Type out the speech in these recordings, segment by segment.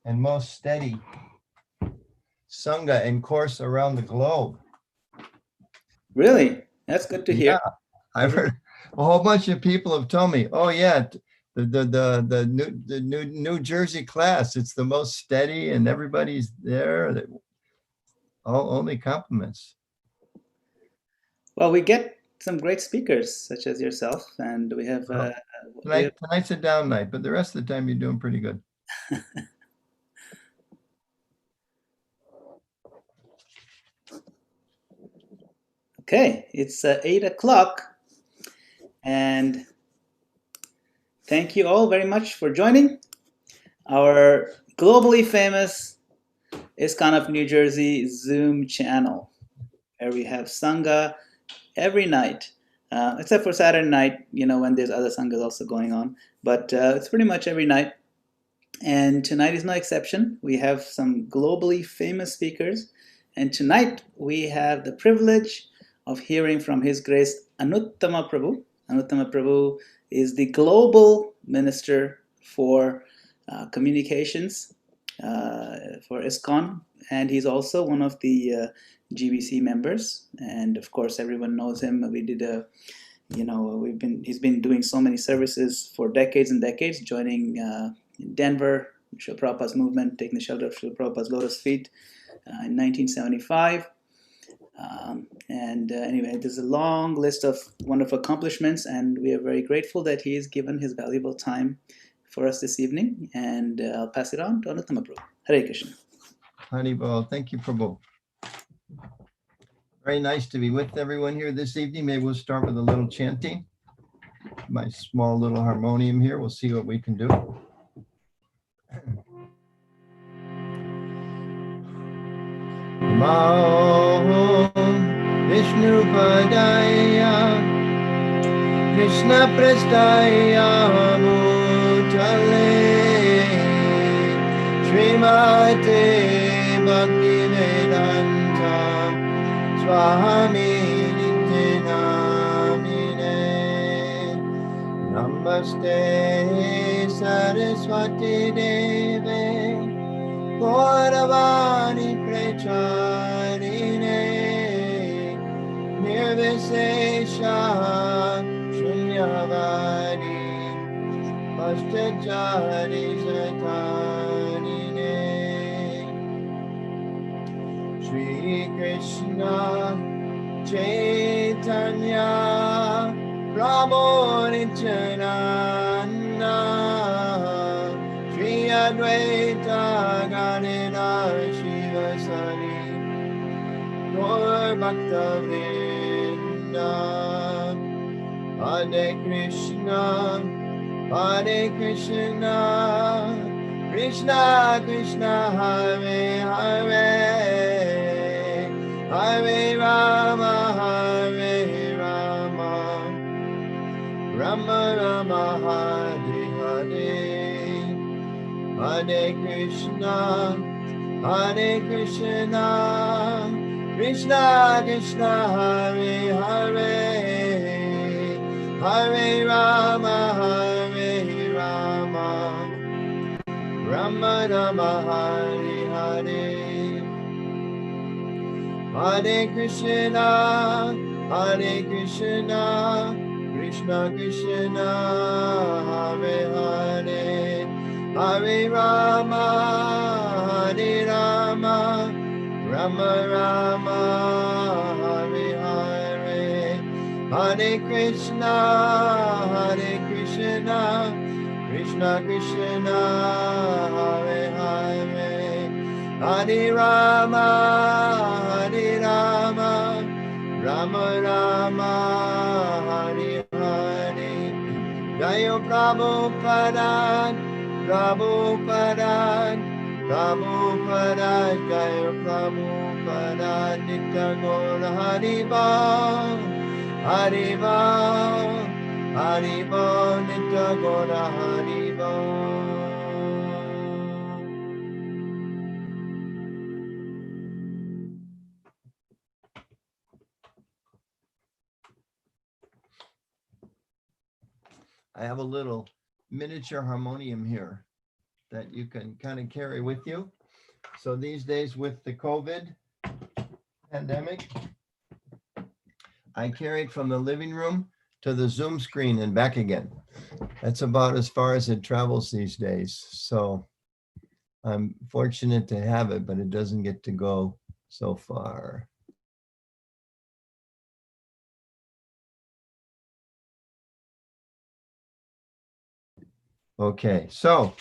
and most steady Sangha and course around the globe. Really? That's good to hear. Yeah, I've heard a whole bunch of people have told me, oh yeah, the New Jersey class, it's the most steady and everybody's there. Only compliments. Well, we get some great speakers such as yourself, and we have, Tonight's a down night, but the rest of the time you're doing pretty good. Okay, it's 8 o'clock, and thank you all very much for joining our globally famous ISKCON of New Jersey Zoom channel, where we have Sangha every night, except for Saturday night, when there's other Sanghas also going on, but it's pretty much every night. And tonight is no exception. We have some globally famous speakers, and tonight we have the privilege of hearing from His Grace Anuttama Prabhu. Anuttama Prabhu is the global minister for communications for ISKCON, and he's also one of the GBC members. And of course, everyone knows him. We did he's been doing so many services for decades and decades, joining in Denver, Srila Prabhupada's movement, taking the shelter of Srila Prabhupada's lotus feet in 1975. Anyway, there's a long list of wonderful accomplishments, and we are very grateful that he has given his valuable time for us this evening. And I'll pass it on to Anuttama Prabhu. Hare Krishna. Haribol, thank you, Prabhu. Very nice to be with everyone here this evening. Maybe we'll start with a little chanting. My small little harmonium here. We'll see what we can do. Om Vishnu Padaya Krishna Prestaya Mutale Srimate Bhaktivedanta Swami Nityanamine Namaste Saraswati Deve Gauravani Pracharine Nirvisesha Shunyavadi Pastajari Satanine Shri Krishna Chaitanya Prabhu Nityananda Shri Advaita Gadadhara Shivasari Gaur Bhakta Vrinda Hare Krishna Krishna Krishna Hare Hare Hare Rama Rama Rama Hare Hare Hare Krishna Krishna Krishna Hare Hare Hare Rama Rama Rama Hare Hare Hare Krishna Krishna Krishna Hare Hare Hare Rama Rama Rama Hare Hare Hare Krishna Krishna Krishna Hare Hare Hare Rama Rama Rama Hare Hare Jayo Prabhupada Jayo Prabhupada Nitya Gaura Haribol Nitya Gaura Haribol. I have a little miniature harmonium here that you can kind of carry with you. So these days with the COVID pandemic, I carried from the living room to the Zoom screen and back again. That's about as far as it travels these days. So I'm fortunate to have it, but it doesn't get to go so far. Okay, so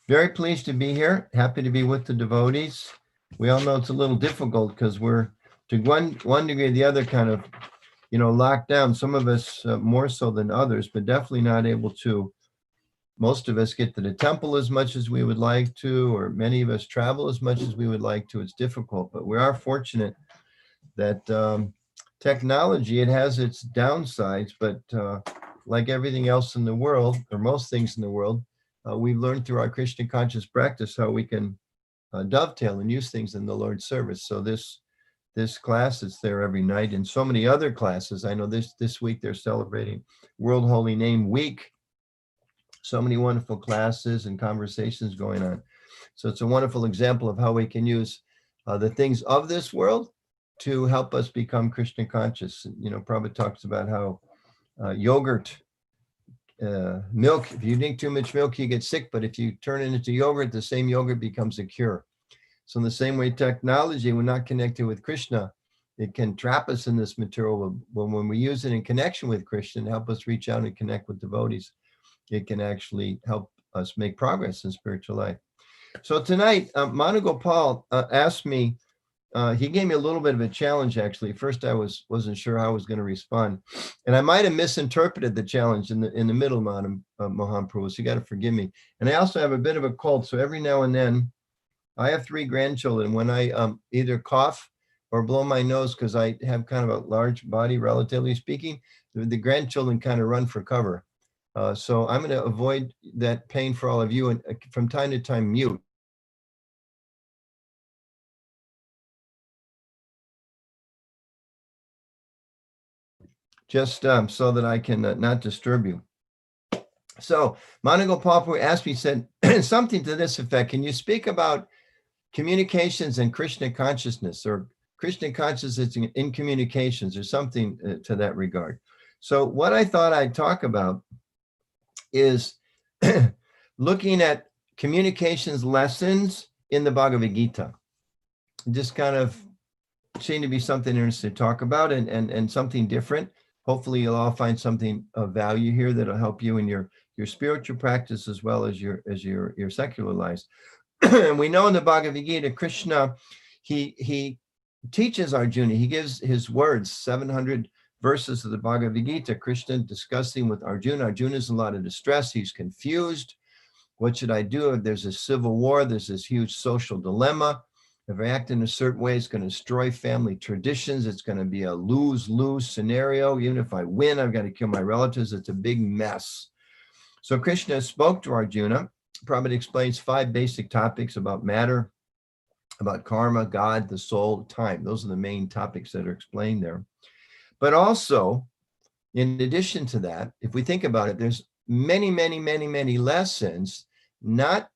very pleased to be here. Happy to be with the devotees. We all know it's a little difficult because we're to one degree or the other kind of, locked down. Some of us more so than others, but definitely not able to. Most of us get to the temple as much as we would like to, or many of us travel as much as we would like to. It's difficult, but we are fortunate that technology, it has its downsides, but like everything else in the world, or most things in the world, we've learned through our Krishna conscious practice how we can dovetail and use things in the Lord's service. So this class is there every night, and so many other classes. I know this week they're celebrating World Holy Name Week. So many wonderful classes and conversations going on. So it's a wonderful example of how we can use the things of this world to help us become Krishna conscious. Prabhupada talks about how yogurt, milk, if you drink too much milk, you get sick, but if you turn it into yogurt, the same yogurt becomes a cure. So in the same way, technology, we're not connected with Krishna, it can trap us in this material. But when we use it in connection with Krishna and help us reach out and connect with devotees, it can actually help us make progress in spiritual life. So tonight, Manu Gopal asked me, he gave me a little bit of a challenge, actually. First, I wasn't sure how I was going to respond. And I might have misinterpreted the challenge in the middle, Mohan Prabhu, so you got to forgive me. And I also have a bit of a cold, so every now and then, I have 3 grandchildren. When I either cough or blow my nose, because I have kind of a large body, relatively speaking, the grandchildren kind of run for cover. So I'm going to avoid that pain for all of you, and from time to time mute. Just so that I can not disturb you. So Manu Gopal asked me, said something to this effect: can you speak about communications and Krishna consciousness, or Krishna consciousness in communications, or something to that regard? So what I thought I'd talk about is looking at communications lessons in the Bhagavad Gita. Just kind of seemed to be something interesting to talk about, and something different. Hopefully you'll all find something of value here that'll help you in your spiritual practice as well as your secular lives. And we know in the Bhagavad Gita, Krishna, he teaches Arjuna, he gives his words, 700 verses of the Bhagavad Gita, Krishna discussing with Arjuna. Arjuna's in a lot of distress, he's confused. What should I do? If there's a civil war, there's this huge social dilemma. If I act in a certain way, it's going to destroy family traditions. It's going to be a lose-lose scenario. Even if I win, I've got to kill my relatives. It's a big mess. So Krishna spoke to Arjuna. Prabhupada explains 5 basic topics about matter, about karma, God, the soul, time. Those are the main topics that are explained there. But also, in addition to that, if we think about it, there's many, many, many, many lessons, not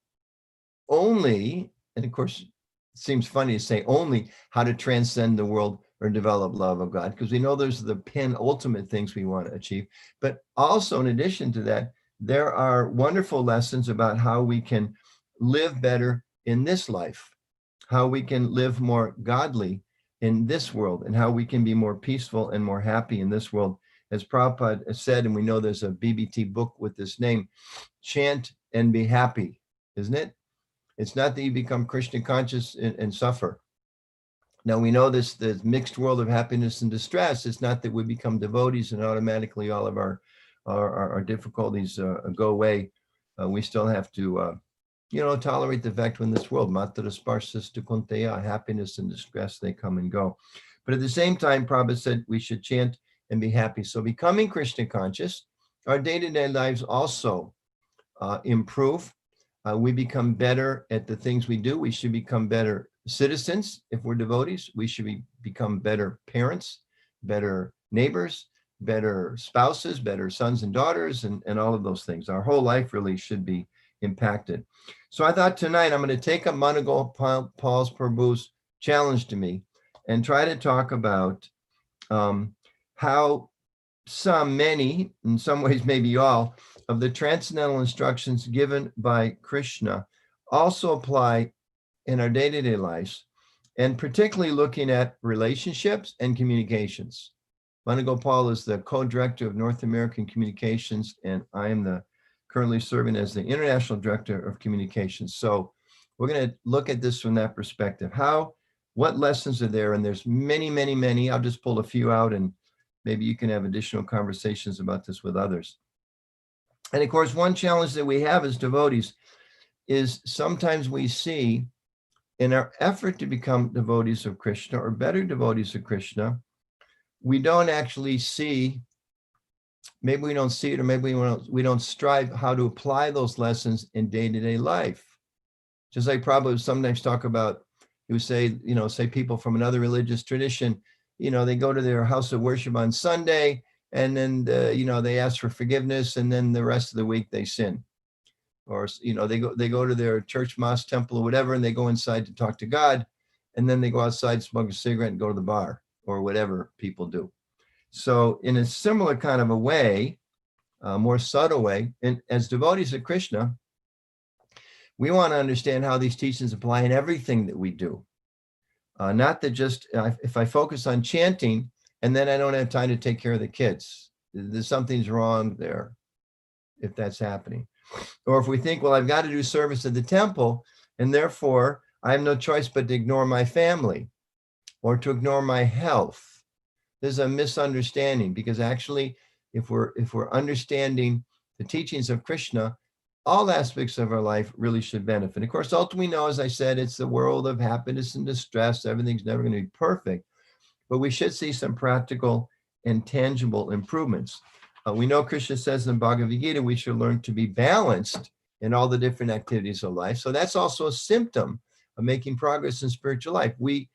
only, and of course, it seems funny to say only, how to transcend the world or develop love of God, because we know those are the penultimate things we want to achieve. But also, in addition to that, there are wonderful lessons about how we can live better in this life, how we can live more godly in this world, and how we can be more peaceful and more happy in this world. As Prabhupada said, and we know there's a BBT book with this name, Chant and Be Happy, isn't it? It's not that you become Krishna conscious and suffer. Now we know this mixed world of happiness and distress. It's not that we become devotees and automatically all of our difficulties go away. We still have to, tolerate the fact when this world, matara sparsas kunteya, happiness and distress, they come and go. But at the same time, Prabhupada said we should chant and be happy. So becoming Krishna conscious, our day-to-day lives also improve. We become better at the things we do. We should become better citizens if we're devotees. We should become better parents, better neighbors, better spouses, better sons and daughters, and all of those things. Our whole life really should be impacted. So I thought tonight I'm going to take up Managol Paul's Prabhu's challenge to me and try to talk about how many, in some ways maybe all, of the transcendental instructions given by Krishna also apply in our day-to-day lives, and particularly looking at relationships and communications. Managopal is the co-director of North American Communications, and I am currently serving as the International Director of Communications. So we're going to look at this from that perspective. What lessons are there? And there's many, many, many. I'll just pull a few out, and maybe you can have additional conversations about this with others. And of course, one challenge that we have as devotees is sometimes we see in our effort to become devotees of Krishna or better devotees of Krishna, we don't actually see, maybe we don't see it, or maybe we don't strive how to apply those lessons in day-to-day life. Just like Prabhupada sometimes talk about, he would say, say people from another religious tradition, they go to their house of worship on Sunday, and then, they ask for forgiveness, and then the rest of the week they sin. Or, they go to their church, mosque, temple, or whatever, and they go inside to talk to God, and then they go outside, smoke a cigarette, and go to the bar, or whatever people do. So in a similar kind of a way, more subtle way, and as devotees of Krishna, we want to understand how these teachings apply in everything that we do. Not that just, if I focus on chanting, and then I don't have time to take care of the kids, something's wrong there, if that's happening. Or if we think, well, I've got to do service at the temple, and therefore I have no choice but to ignore my family or to ignore my health. There's a misunderstanding, because actually, if we're understanding the teachings of Krishna, all aspects of our life really should benefit. Of course, ultimately, we know, as I said, it's the world of happiness and distress. Everything's never going to be perfect, but we should see some practical and tangible improvements. We know Krishna says in Bhagavad Gita, we should learn to be balanced in all the different activities of life. So that's also a symptom of making progress in spiritual life. We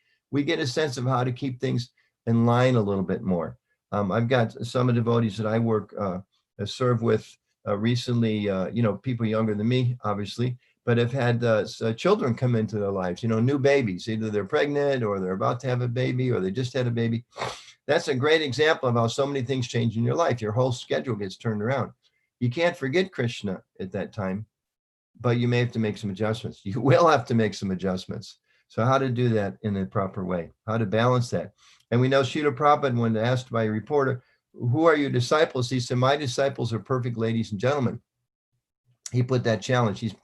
get a sense of how to keep things in line a little bit more. I've got some of the devotees that I serve with recently, people younger than me, obviously, but have had children come into their lives, new babies. Either they're pregnant, or they're about to have a baby, or they just had a baby. That's a great example of how so many things change in your life. Your whole schedule gets turned around. You can't forget Krishna at that time, but you may have to make some adjustments. You will have to make some adjustments. So how to do that in a proper way, how to balance that. And we know Srila Prabhupada, when asked by a reporter, who are your disciples? He said, my disciples are perfect ladies and gentlemen. He put that challenge.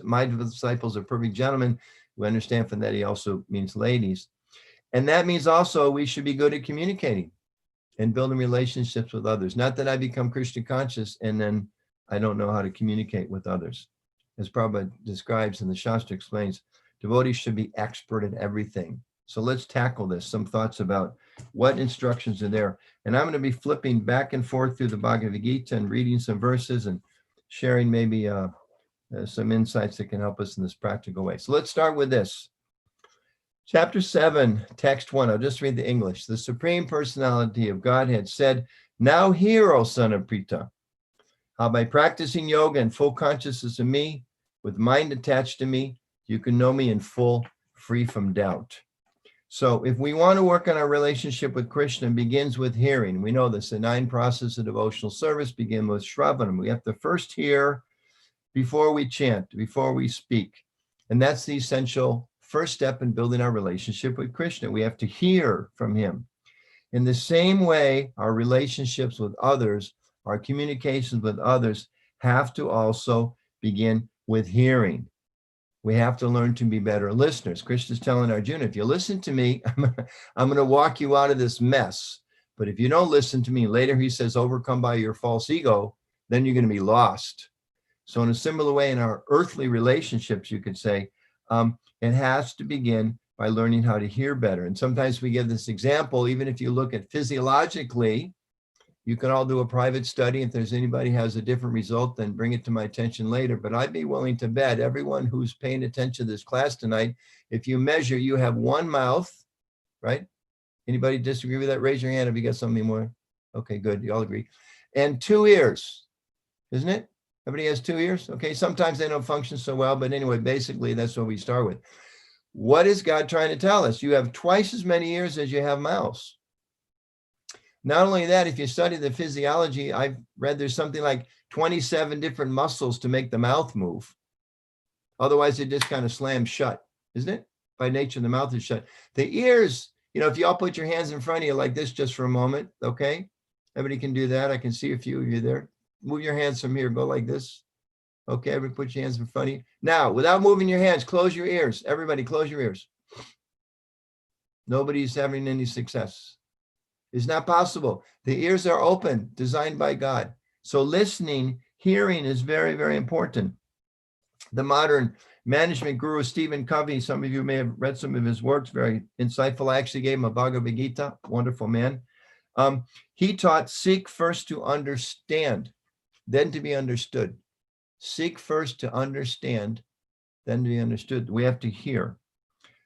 My disciples are perfect gentlemen. We understand from that he also means ladies. And that means also we should be good at communicating and building relationships with others. Not that I become Krishna conscious and then I don't know how to communicate with others. As Prabhupada describes and the Shastra explains, devotees should be expert at everything. So let's tackle this. Some thoughts about what instructions are there. And I'm going to be flipping back and forth through the Bhagavad Gita and reading some verses and sharing maybe some insights that can help us in this practical way. So let's start with this. Chapter 7, text 1. I'll just read the English. The Supreme Personality of Godhead said, now hear, O son of Prita, how by practicing yoga and full consciousness of me, with mind attached to me, you can know me in full, free from doubt. So if we want to work on our relationship with Krishna, it begins with hearing. We know this, the 9 processes of devotional service begin with Shravanam. We have to first hear before we chant, before we speak. And that's the essential first step in building our relationship with Krishna. We have to hear from him. In the same way, our relationships with others, our communications with others have to also begin with hearing. We have to learn to be better listeners. Krishna's telling Arjuna, if you listen to me, I'm going to walk you out of this mess. But if you don't listen to me, later he says, overcome by your false ego, then you're going to be lost. So in a similar way, in our earthly relationships, you could say, it has to begin by learning how to hear better. And sometimes we give this example, even if you look at physiologically, you can all do a private study. If there's anybody has a different result, then bring it to my attention later. But I'd be willing to bet everyone who's paying attention to this class tonight, if you measure, you have one mouth, right? Anybody disagree with that? Raise your hand if you got something more. Okay, good. You all agree. And 2 ears, isn't it? Everybody has 2 ears? Okay, sometimes they don't function so well, but anyway, basically that's what we start with. What is God trying to tell us? You have twice as many ears as you have mouths. Not only that, if you study the physiology, I've read there's something like 27 different muscles to make the mouth move. Otherwise, it just kind of slams shut, isn't it? By nature, the mouth is shut. The ears, if you all put your hands in front of you like this just for a moment, okay? Everybody can do that. I can see a few of you there. Move your hands from here. Go like this. Okay, everybody put your hands in front of you. Now, without moving your hands, close your ears. Everybody close your ears. Nobody's having any success. It's not possible. The ears are open, designed by God. So listening, hearing is very, very important. The modern management guru, Stephen Covey, some of you may have read some of his works, very insightful. I actually gave him a Bhagavad Gita, wonderful man. He taught, seek first to understand, then to be understood. Seek first to understand, then to be understood. We have to hear.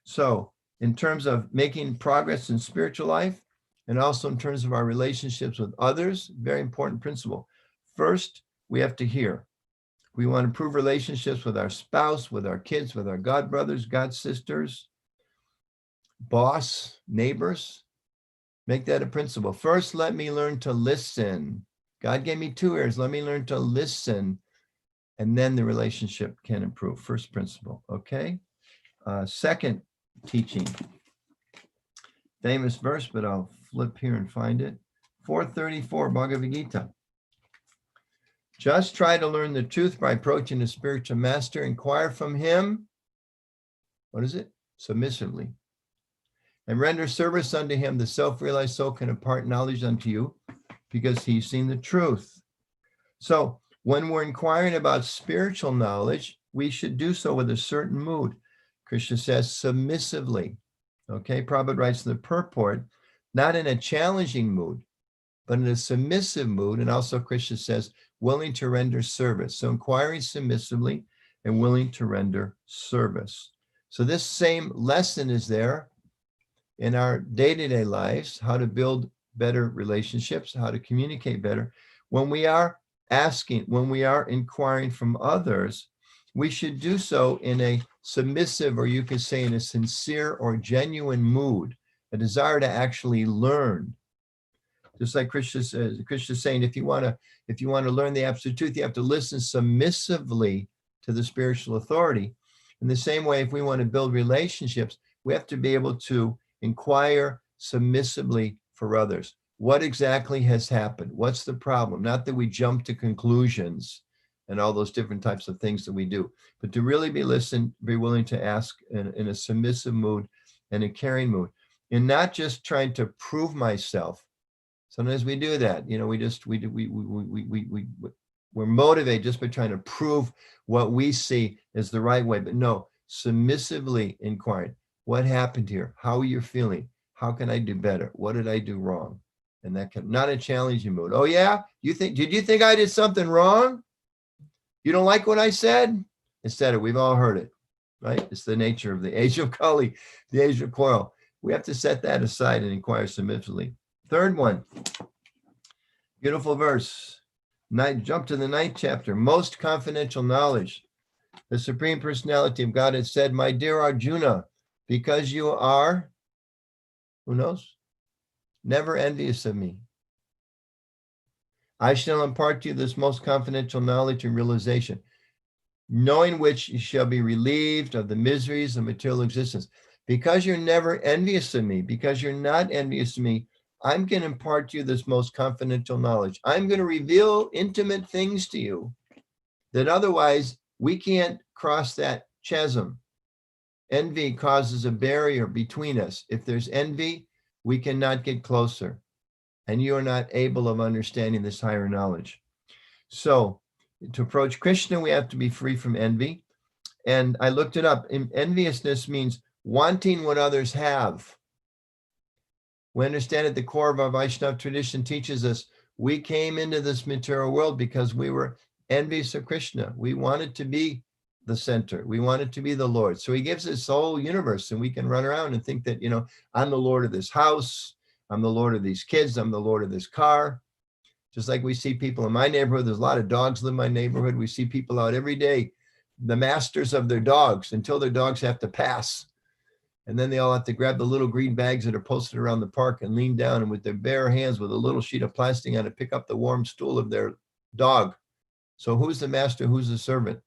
So in terms of making progress in spiritual life, and also in terms of our relationships with others, very important principle. First, we have to hear. We want to improve relationships with our spouse, with our kids, with our god brothers, god sisters, boss, neighbors. Make that a principle. First, let me learn to listen. God gave me 2 ears. Let me learn to listen. And then the relationship can improve. First principle, okay? Second teaching. Famous verse, but I'll flip here and find it. 434, Bhagavad Gita. Just try to learn the truth by approaching a spiritual master. Inquire from him. What is it? Submissively. And render service unto him. The self-realized soul can impart knowledge unto you because he's seen the truth. So when we're inquiring about spiritual knowledge, we should do so with a certain mood. Krishna says submissively. Okay, Prabhupada writes in the purport, not in a challenging mood, but in a submissive mood. And also Krishna says, willing to render service. So inquiring submissively and willing to render service. So this same lesson is there in our day-to-day lives, how to build better relationships, how to communicate better. When we are asking, when we are inquiring from others, we should do so in a submissive, or you could say in a sincere or genuine mood, a desire to actually learn. Just like Krishna says, Krishna's saying, if you want to learn the absolute truth, you have to listen submissively to the spiritual authority. In the same way, if we want to build relationships, we have to be able to inquire submissively for others. What exactly has happened? What's the problem? Not that we jump to conclusions and all those different types of things that we do, but to really be willing to ask in a submissive mood and a caring mood, and not just trying to prove myself. Sometimes we do that, we're motivated just by trying to prove what we see is the right way, but no, submissively inquiring, what happened here? How are you feeling? How can I do better? What did I do wrong? And that can, not a challenging mood. Oh yeah, did you think I did something wrong? You don't like what I said? Instead of, we've all heard it, right? It's the nature of the age of Kali, the age of quarrel. We have to set that aside and inquire submissively. Third one, beautiful verse. Jump to the 9th chapter. Most confidential knowledge. The Supreme Personality of God has said, my dear Arjuna, because you are, who knows, never envious of me, I shall impart to you this most confidential knowledge and realization, knowing which you shall be relieved of the miseries of material existence. Because you're never envious of me, because you're not envious of me, I'm going to impart to you this most confidential knowledge. I'm going to reveal intimate things to you that otherwise we can't cross that chasm. Envy causes a barrier between us. If there's envy, we cannot get closer. And you are not able of understanding this higher knowledge. So to approach Krishna, we have to be free from envy. And I looked it up. Enviousness means wanting what others have. We understand at the core of our Vaishnava tradition teaches us, we came into this material world because we were envious of Krishna. We wanted to be the center. We wanted to be the Lord. So he gives us the whole universe, and we can run around and think that, I'm the Lord of this house. I'm the Lord of these kids. I'm the Lord of this car. Just like we see people in my neighborhood, there's a lot of dogs live in my neighborhood. We see people out every day, the masters of their dogs, until their dogs have to pass. And then they all have to grab the little green bags that are posted around the park and lean down and with their bare hands with a little sheet of plastic on it, pick up the warm stool of their dog. So who's the master? Who's the servant?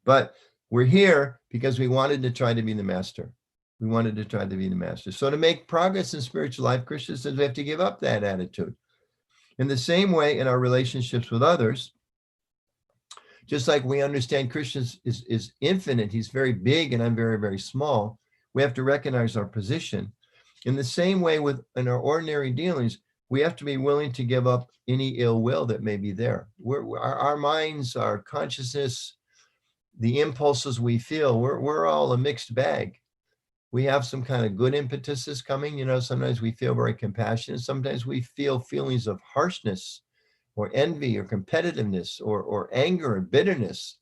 But we're here because we wanted to try to be the master. We wanted to try to be the master. So to make progress in spiritual life, Krishna says we have to give up that attitude. In the same way, in our relationships with others, just like we understand Krishna is infinite, he's very big and I'm very, very small, we have to recognize our position. In the same way, in our ordinary dealings, we have to be willing to give up any ill will that may be there. Our minds, our consciousness, the impulses we feel, we're all a mixed bag. We have some kind of good impetuses coming. Sometimes we feel very compassionate. Sometimes we feel feelings of harshness or envy or competitiveness or anger and bitterness.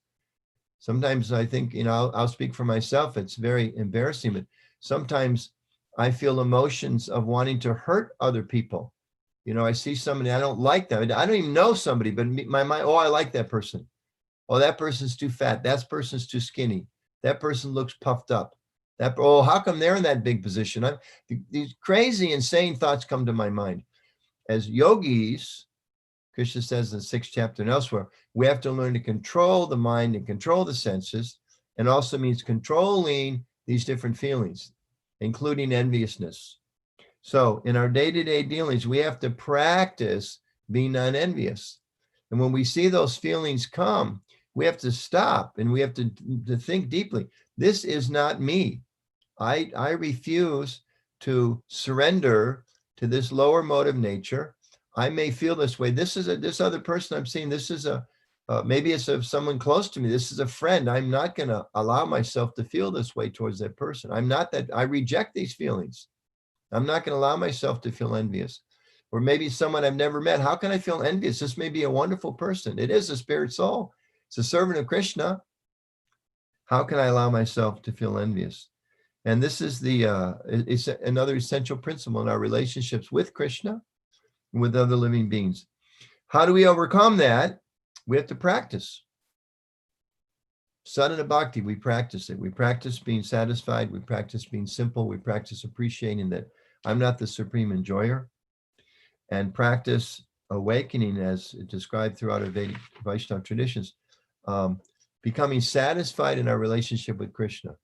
Sometimes I think, I'll speak for myself. It's very embarrassing, but sometimes I feel emotions of wanting to hurt other people. I see somebody, I don't like them. I don't even know somebody, but my mind, oh, I like that person. Oh, that person's too fat. That person's too skinny. That person looks puffed up. How come they're in that big position? These crazy, insane thoughts come to my mind. As yogis, Krishna says in the 6th chapter and elsewhere, we have to learn to control the mind and control the senses, and also means controlling these different feelings, including enviousness. So in our day-to-day dealings, we have to practice being non-envious. And when we see those feelings come, we have to stop and we have to think deeply. This is not me. I refuse to surrender to this lower mode of nature. I may feel this way. This other person I'm seeing, this is maybe it's someone close to me. This is a friend. I'm not going to allow myself to feel this way towards that person. I reject these feelings. I'm not going to allow myself to feel envious. Or maybe someone I've never met. How can I feel envious? This may be a wonderful person. It is a spirit soul. It's a servant of Krishna. How can I allow myself to feel envious? And this is it's another essential principle in our relationships with Krishna and with other living beings. How do we overcome that? We have to practice. Sadhana bhakti, we practice it. We practice being satisfied. We practice being simple. We practice appreciating that I'm not the supreme enjoyer. And practice awakening, as described throughout our Vedic Vaishnava traditions, becoming satisfied in our relationship with Krishna.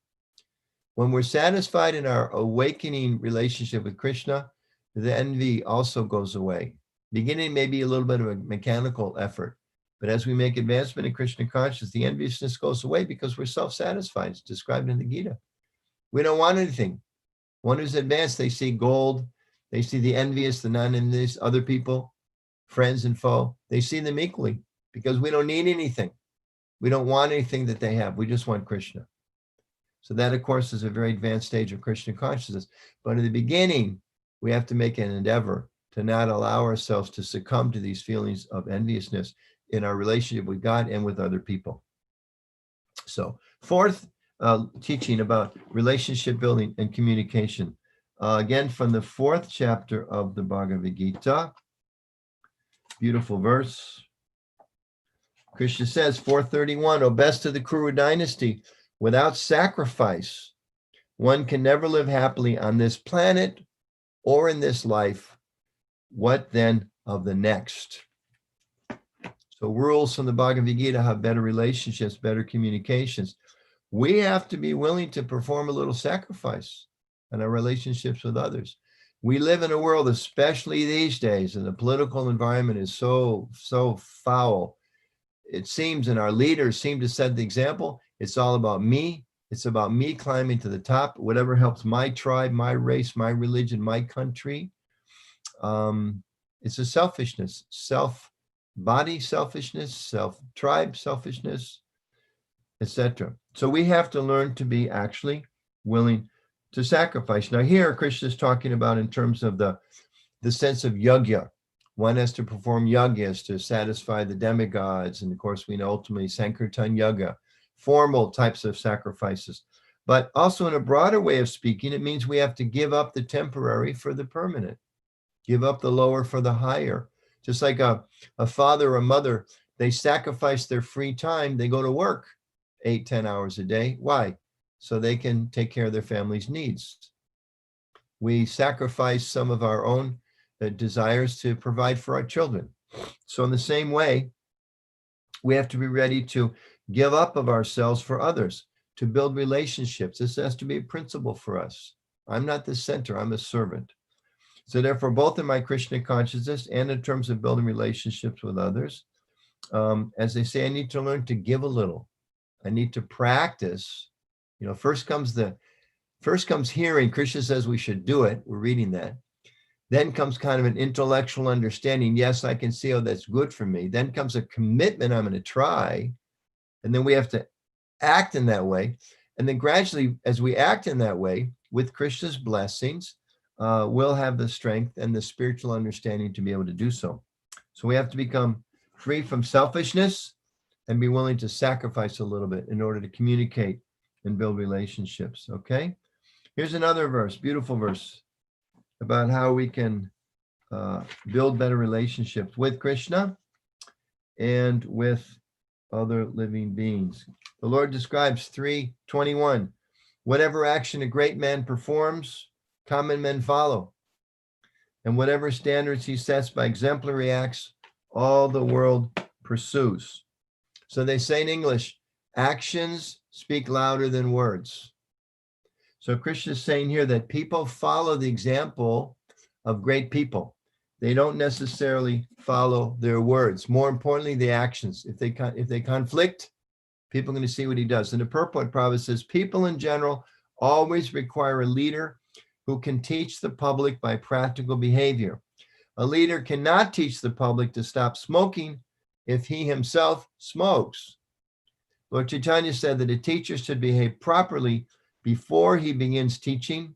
When we're satisfied in our awakening relationship with Krishna, the envy also goes away. Beginning may be a little bit of a mechanical effort, but as we make advancement in Krishna consciousness, the enviousness goes away because we're self-satisfied. It's described in the Gita. We don't want anything. One who's advanced, they see gold, they see the envious, the non-envious, other people, friends and foe. They see them equally because we don't need anything. We don't want anything that they have. We just want Krishna. So that, of course, is a very advanced stage of Krishna consciousness. But in the beginning, we have to make an endeavor to not allow ourselves to succumb to these feelings of enviousness in our relationship with God and with other people. So fourth teaching about relationship building and communication. Again, from the 4th chapter of the Bhagavad Gita. Beautiful verse. Krishna says, 431, O best of the Kuru dynasty, without sacrifice, one can never live happily on this planet or in this life. What then of the next? So rules from the Bhagavad Gita have better relationships, better communications. We have to be willing to perform a little sacrifice in our relationships with others. We live in a world, especially these days, and the political environment is so foul. It seems, and our leaders seem to set the example, it's all about me. It's about me climbing to the top, whatever helps my tribe, my race, my religion, my country. It's a selfishness, self-body selfishness, self-tribe selfishness, etc. So we have to learn to be actually willing to sacrifice. Now here, Krishna is talking about in terms of the sense of yajna. One has to perform yajnas to satisfy the demigods. And of course, we know ultimately Sankirtan Yajna, formal types of sacrifices. But also in a broader way of speaking, it means we have to give up the temporary for the permanent, give up the lower for the higher, Just like a father or a mother, they sacrifice their free time. They go to work 8-10 hours a day. Why? So they can take care of their family's needs. We sacrifice some of our own desires to provide for our children. So in the same way, we have to be ready to give up of ourselves for others, to build relationships. This has to be a principle for us. I'm not the center, I'm a servant. So therefore, both in my Krishna consciousness and in terms of building relationships with others, as they say, I need to learn to give a little. I need to practice. First comes hearing. Krishna says we should do it. We're reading that. Then comes kind of an intellectual understanding. Yes, I can see how that's good for me. Then comes a commitment. I'm going to try. And then we have to act in that way. And then gradually, as we act in that way, with Krishna's blessings, we'll have the strength and the spiritual understanding to be able to do so. So we have to become free from selfishness and be willing to sacrifice a little bit in order to communicate and build relationships. Okay? Here's another verse, beautiful verse, about how we can build better relationships with Krishna and with other living beings. The Lord describes 3:21. Whatever action a great man performs, common men follow. And whatever standards he sets by exemplary acts, all the world pursues. So they say in English, actions speak louder than words. So Krishna is saying here that people follow the example of great people. They don't necessarily follow their words. More importantly, the actions. If they conflict, people are going to see what he does. And the purport Prabhupada says, people in general always require a leader who can teach the public by practical behavior. A leader cannot teach the public to stop smoking if he himself smokes. Lord Chaitanya said that a teacher should behave properly before he begins teaching.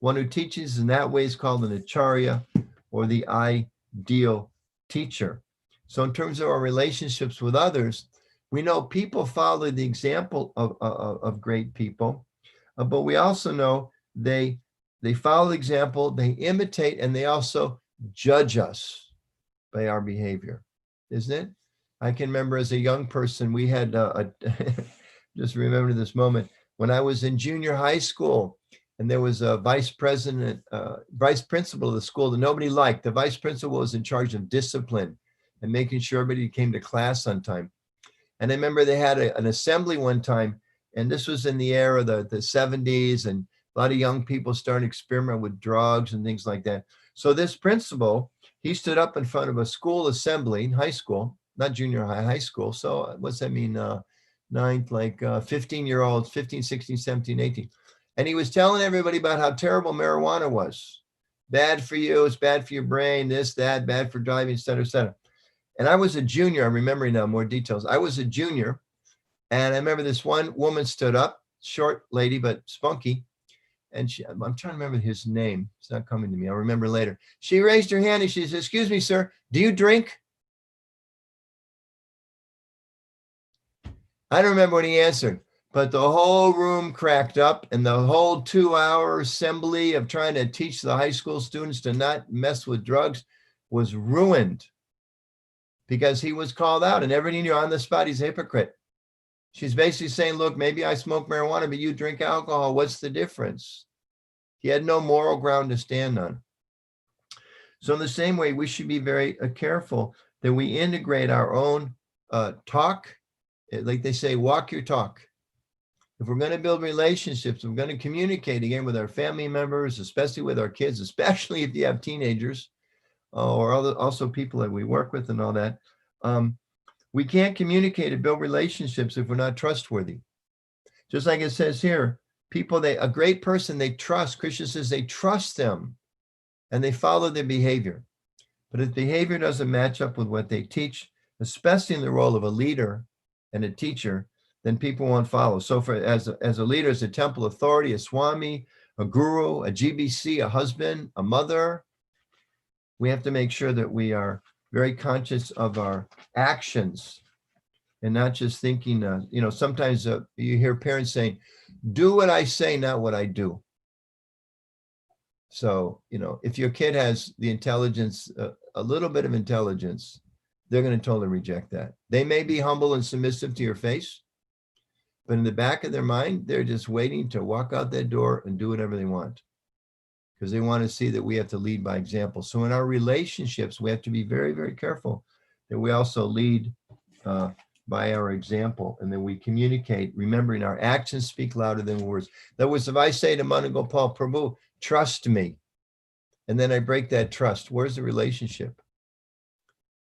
One who teaches in that way is called an acharya, or the ideal teacher. So in terms of our relationships with others, we know people follow the example of great people, but we also know they follow the example, they imitate, and they also judge us by our behavior, isn't it? I can remember as a young person, we had, just remember this moment, when I was in junior high school, and there was a vice principal of the school that nobody liked. The vice principal was in charge of discipline and making sure everybody came to class on time. And I remember they had an assembly one time, and this was in the era of the 70s, and a lot of young people started experimenting with drugs and things like that. So this principal, he stood up in front of a school assembly, high school, not junior high, high school. So what's that mean? Ninth, like 15-year-olds, 15, 16, 17, 18. And he was telling everybody about how terrible marijuana was. Bad for you, it's bad for your brain, this, that, bad for driving, et cetera, et cetera. And I was a junior, I'm remembering now more details. I was a junior, and I remember this one woman stood up, short lady, but spunky. And I'm trying to remember his name. It's not coming to me. I'll remember later. She raised her hand and she said, "Excuse me, sir, do you drink?" I don't remember what he answered, but the whole room cracked up, and the whole 2-hour assembly of trying to teach the high school students to not mess with drugs was ruined because he was called out, and everybody knew on the spot he's a hypocrite. She's basically saying, look, maybe I smoke marijuana, but you drink alcohol. What's the difference? He had no moral ground to stand on. So in the same way, we should be very careful that we integrate our own talk. Like they say, walk your talk. If we're going to build relationships, we're going to communicate again with our family members, especially with our kids, especially if you have teenagers or also people that we work with and all that. We can't communicate and build relationships if we're not trustworthy. Just like it says here, people, a great person they trust, Krishna says they trust them and they follow their behavior. But if behavior doesn't match up with what they teach, especially in the role of a leader and a teacher, then people won't follow. So as a leader, as a temple authority, a swami, a guru, a GBC, a husband, a mother, we have to make sure that we are very conscious of our actions and not just thinking, sometimes you hear parents saying, do what I say, not what I do. So, if your kid has the intelligence a little bit of intelligence, they're going to totally reject that. They may be humble and submissive to your face, but in the back of their mind, they're just waiting to walk out that door and do whatever they want, because they want to see that we have to lead by example. So in our relationships, we have to be very, very careful that we also lead by our example, and then we communicate, remembering our actions speak louder than words. That was, if I say to Manugopal, Prabhu, trust me, and then I break that trust, where's the relationship?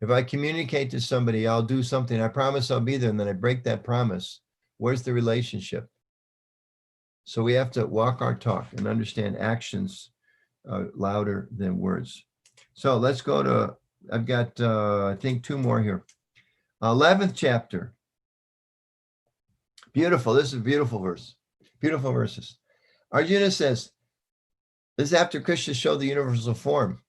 If I communicate to somebody, I'll do something, I promise I'll be there, and then I break that promise, where's the relationship? So we have to walk our talk and understand actions louder than words. So let's go to, I've got, I think 2 more here. 11th chapter. Beautiful. This is a beautiful verse. Beautiful verses. Arjuna says, this is after Krishna showed the universal form.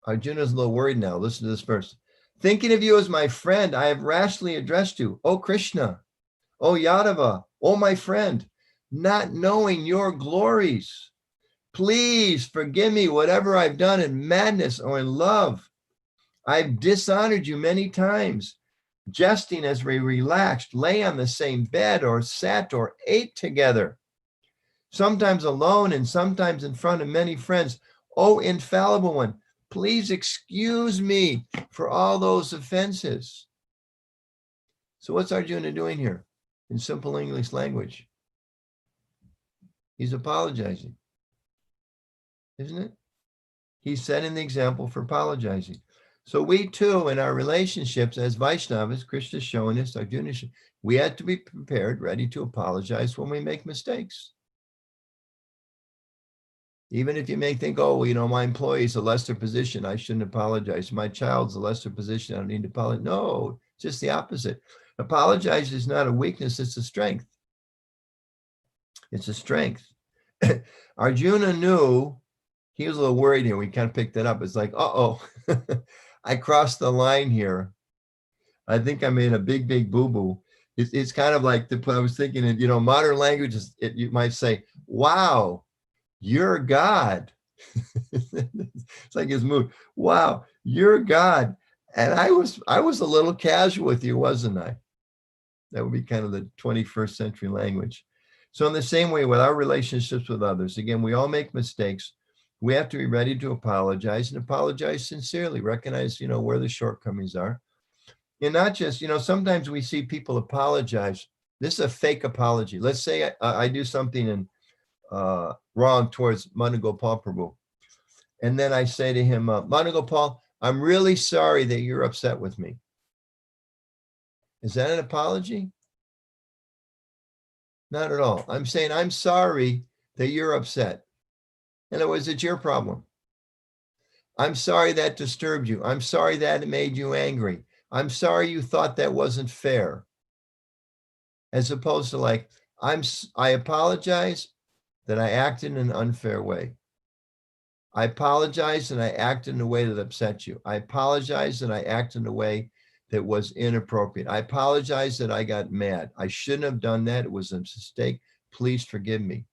Arjuna's a little worried now. Listen to this verse. Thinking of you as my friend, I have rashly addressed you. O Krishna, O Yadava, O my friend, not knowing your glories. Please forgive me whatever I've done in madness or in love. I've dishonored you many times, jesting as we relaxed, lay on the same bed, or sat or ate together, sometimes alone and sometimes in front of many friends. O infallible one, please excuse me for all those offenses. So what's Arjuna doing here in simple English language? He's apologizing, isn't it? He's setting the example for apologizing. So we too, in our relationships as Vaishnavas, Krishna's showing us, Arjuna, we have to be prepared, ready to apologize when we make mistakes. Even if you may think, oh, well, you know, my employee's a lesser position, I shouldn't apologize. My child's a lesser position, I don't need to apologize. No, just the opposite. Apologize is not a weakness, it's a strength. It's a strength. Arjuna knew, he was a little worried here. We kind of picked that up. It's like, uh-oh, I crossed the line here. I think I made a big, big boo-boo. It's kind of like, I was thinking, in, you know, modern languages, you might say, wow, you're God. It's like his mood. Wow, you're God. And I was a little casual with you, wasn't I? That would be kind of the 21st century language. So in the same way with our relationships with others, again, we all make mistakes. We have to be ready to apologize, and apologize sincerely, recognize, you know, where the shortcomings are. And not just, you know, sometimes we see people apologize. This is a fake apology. Let's say I do something wrong towards Manugopal Prabhu. And then I say to him, Manugopal, I'm really sorry that you're upset with me. Is that an apology? Not at all. I'm saying, I'm sorry that you're upset. In other words, it's your problem. I'm sorry that disturbed you. I'm sorry that it made you angry. I'm sorry you thought that wasn't fair. As opposed to like, I apologize that I acted in an unfair way. I apologize that I acted in a way that upset you. I apologize that I acted in a way that was inappropriate. I apologize that I got mad. I shouldn't have done that. It was a mistake. Please forgive me.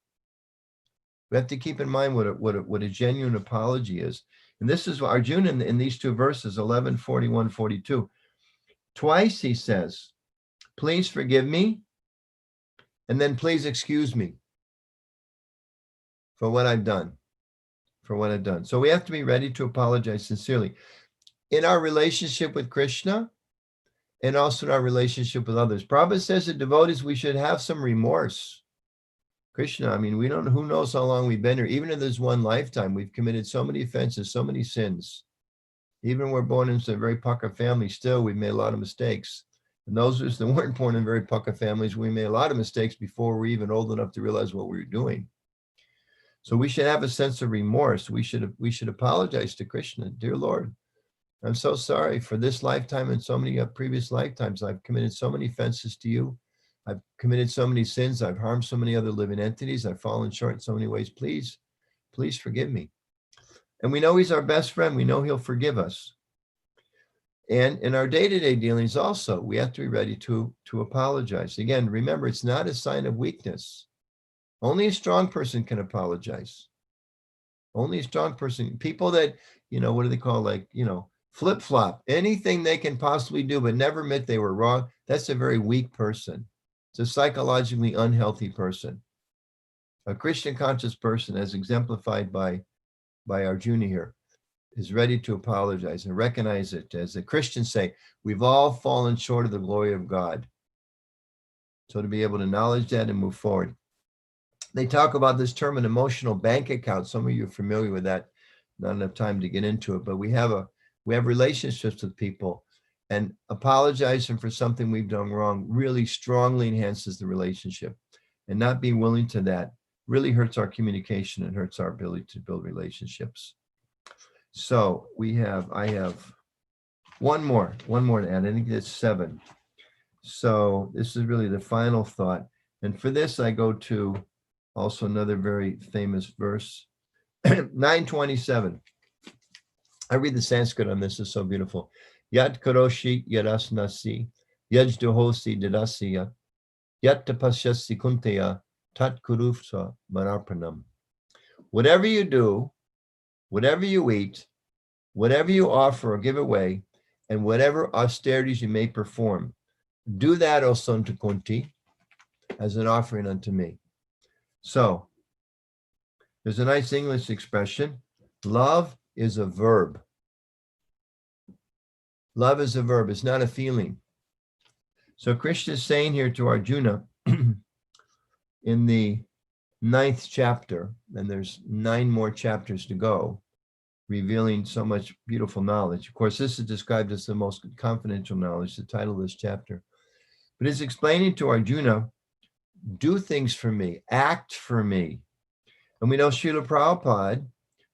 We have to keep in mind what a genuine apology is. And this is what Arjuna in these 2 verses, 11, 41, 42. Twice he says, please forgive me, and then please excuse me for what I've done, So we have to be ready to apologize sincerely in our relationship with Krishna and also in our relationship with others. Prabhupada says that devotees, we should have some remorse. Krishna, I mean, we don't know, who knows how long we've been here. Even if there's one lifetime, we've committed so many offenses, so many sins. Even we're born into a very pucka family, still we've made a lot of mistakes. And those of us that weren't born in very pucka families, we made a lot of mistakes before we're even old enough to realize what we were doing. So we should have a sense of remorse. We should apologize to Krishna. Dear Lord, I'm so sorry for this lifetime and so many previous lifetimes. I've committed so many offenses to you. I've committed so many sins. I've harmed so many other living entities. I've fallen short in so many ways. Please, please forgive me. And we know he's our best friend. We know he'll forgive us. And in our day-to-day dealings also, we have to be ready to apologize. Again, remember, it's not a sign of weakness. Only a strong person can apologize. Only a strong person. People that, you know, what do they call, like, you know, flip-flop, anything they can possibly do, but never admit they were wrong. That's a very weak person. It's a psychologically unhealthy person. A Christian conscious person, as exemplified by Arjuna here, is ready to apologize and recognize it. As the Christians say, we've all fallen short of the glory of God. So to be able to acknowledge that and move forward. They talk about this term, an emotional bank account. Some of you are familiar with that. Not enough time to get into it, but we have relationships with people, and apologizing for something we've done wrong really strongly enhances the relationship. And not being willing to that really hurts our communication and hurts our ability to build relationships. So I have one more to add. I think that's 7. So this is really the final thought. And for this, I go to also another very famous verse, 927. I read the Sanskrit on this, is so beautiful. Yat karoshi yarasnasi, yaj dohosi didasiya, yat tapasyasi kunteya, tat kurufsa manarpanam. Whatever you do, whatever you eat, whatever you offer or give away, and whatever austerities you may perform, do that, O son to Kunti, as an offering unto me. So there's a nice English expression. Love is a verb. Love is a verb. It's not a feeling. So Krishna is saying here to Arjuna in the 9th chapter, and there's 9 more chapters to go, revealing so much beautiful knowledge. Of course, this is described as the most confidential knowledge, the title of this chapter. But it's explaining to Arjuna, do things for me, act for me. And we know Srila Prabhupada,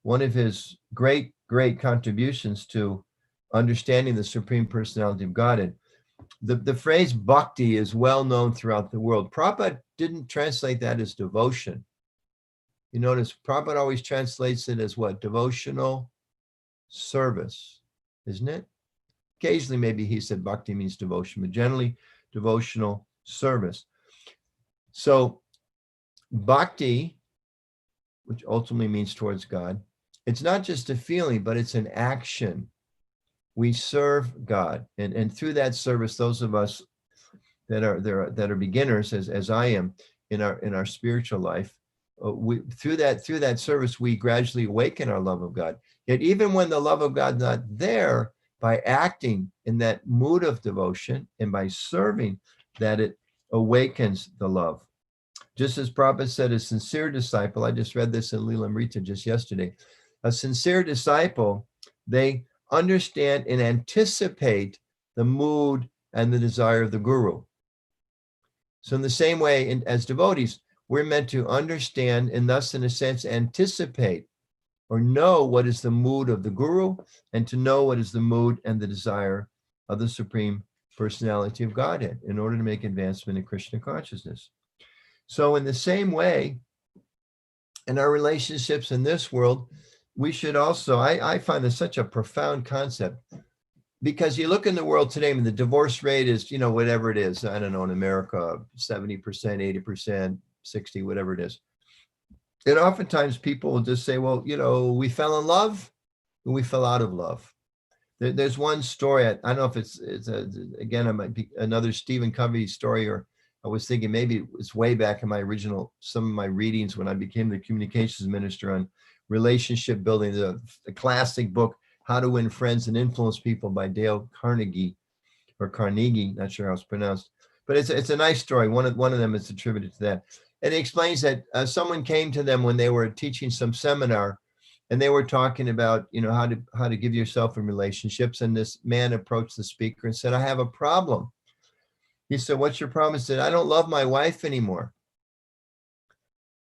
one of his great contributions to understanding the Supreme Personality of Godhead, the phrase bhakti is well known throughout the world. Prabhupada didn't translate that as devotion. You notice Prabhupada always translates it as what? Devotional service, isn't it? Occasionally, maybe he said bhakti means devotion, but generally devotional service. So bhakti, which ultimately means towards God, it's not just a feeling, but it's an action. We serve God, and through that service, those of us that are beginners, as I am in our spiritual life, through that service, we gradually awaken our love of God. Yet even when the love of God's not there, by acting in that mood of devotion and by serving, that it awakens the love. Just as Prabhupada said, a sincere disciple, I just read this in Lilamrita just yesterday, a sincere disciple, they understand and anticipate the mood and the desire of the guru. So in the same way, as devotees, we're meant to understand and thus, in a sense, anticipate or know what is the mood of the guru, and to know what is the mood and the desire of the Supreme Personality of Godhead in order to make advancement in Krishna consciousness. So in the same way, in our relationships in this world, we should also, I find this such a profound concept, because you look in the world today, I mean, the divorce rate is, whatever it is, I don't know, in America, 70%, 80%, 60, whatever it is. And oftentimes people will just say, well, we fell in love and we fell out of love. There's one story, I don't know if again, it might be another Stephen Covey story, or I was thinking maybe it's way back in some of my readings when I became the communications minister on relationship building, the classic book, How to Win Friends and Influence People by Dale Carnegie, not sure how it's pronounced, but it's a nice story. One of them is attributed to that. And it explains that someone came to them when they were teaching some seminar, and they were talking about, how to give yourself in relationships. And this man approached the speaker and said, I have a problem. He said, what's your problem? He said, I don't love my wife anymore.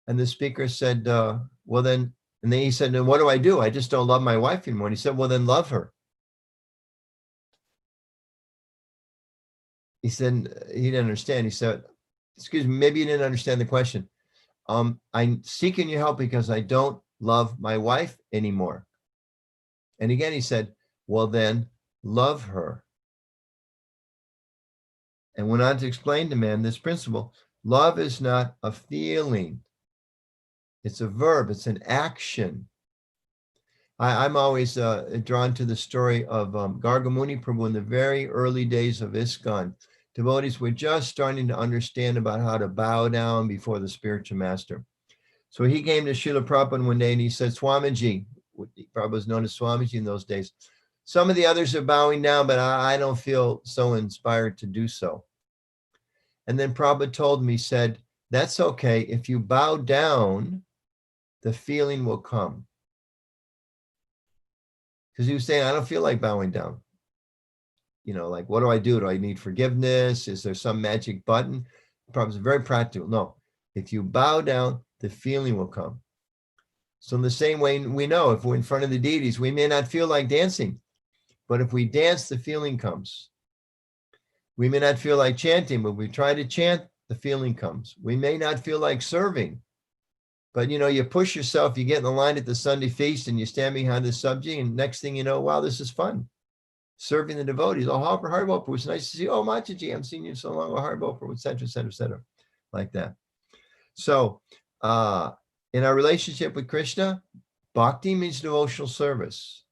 And the speaker said, well then, and then he said, then what do I do? I just don't love my wife anymore. And he said, well, then love her. He said, he didn't understand. He said, excuse me, maybe you didn't understand the question. I'm seeking your help because I don't love my wife anymore. And again, he said, well, then love her. And went on to explain to man this principle. Love is not a feeling. It's a verb. It's an action. I'm always drawn to the story of Gargamuni Prabhu in the very early days of ISKCON. Devotees were just starting to understand about how to bow down before the spiritual master. So he came to Srila Prabhupada one day and he said, Swamiji, Prabhupada was known as Swamiji in those days, some of the others are bowing down, but I don't feel so inspired to do so. And then Prabhupada told me, said, that's okay. If you bow down, the feeling will come. Because he was saying, I don't feel like bowing down. You know, like, what do I do? Do I need forgiveness? Is there some magic button? Prabhupada's very practical. No, if you bow down, the feeling will come. So in the same way, we know if we're in front of the deities, we may not feel like dancing, but if we dance, the feeling comes. We may not feel like chanting, but we try to chant, the feeling comes. We may not feel like serving, but you know, you push yourself, you get in the line at the Sunday feast and you stand behind the subji, and next thing you know, wow, this is fun. Serving the devotees. Oh, Haribo, it was nice to see. Oh, Mataji, I'm seeing you so long. Oh, Haribo, et cetera, et cetera, et cetera, like that. So in our relationship with Krishna, bhakti means devotional service.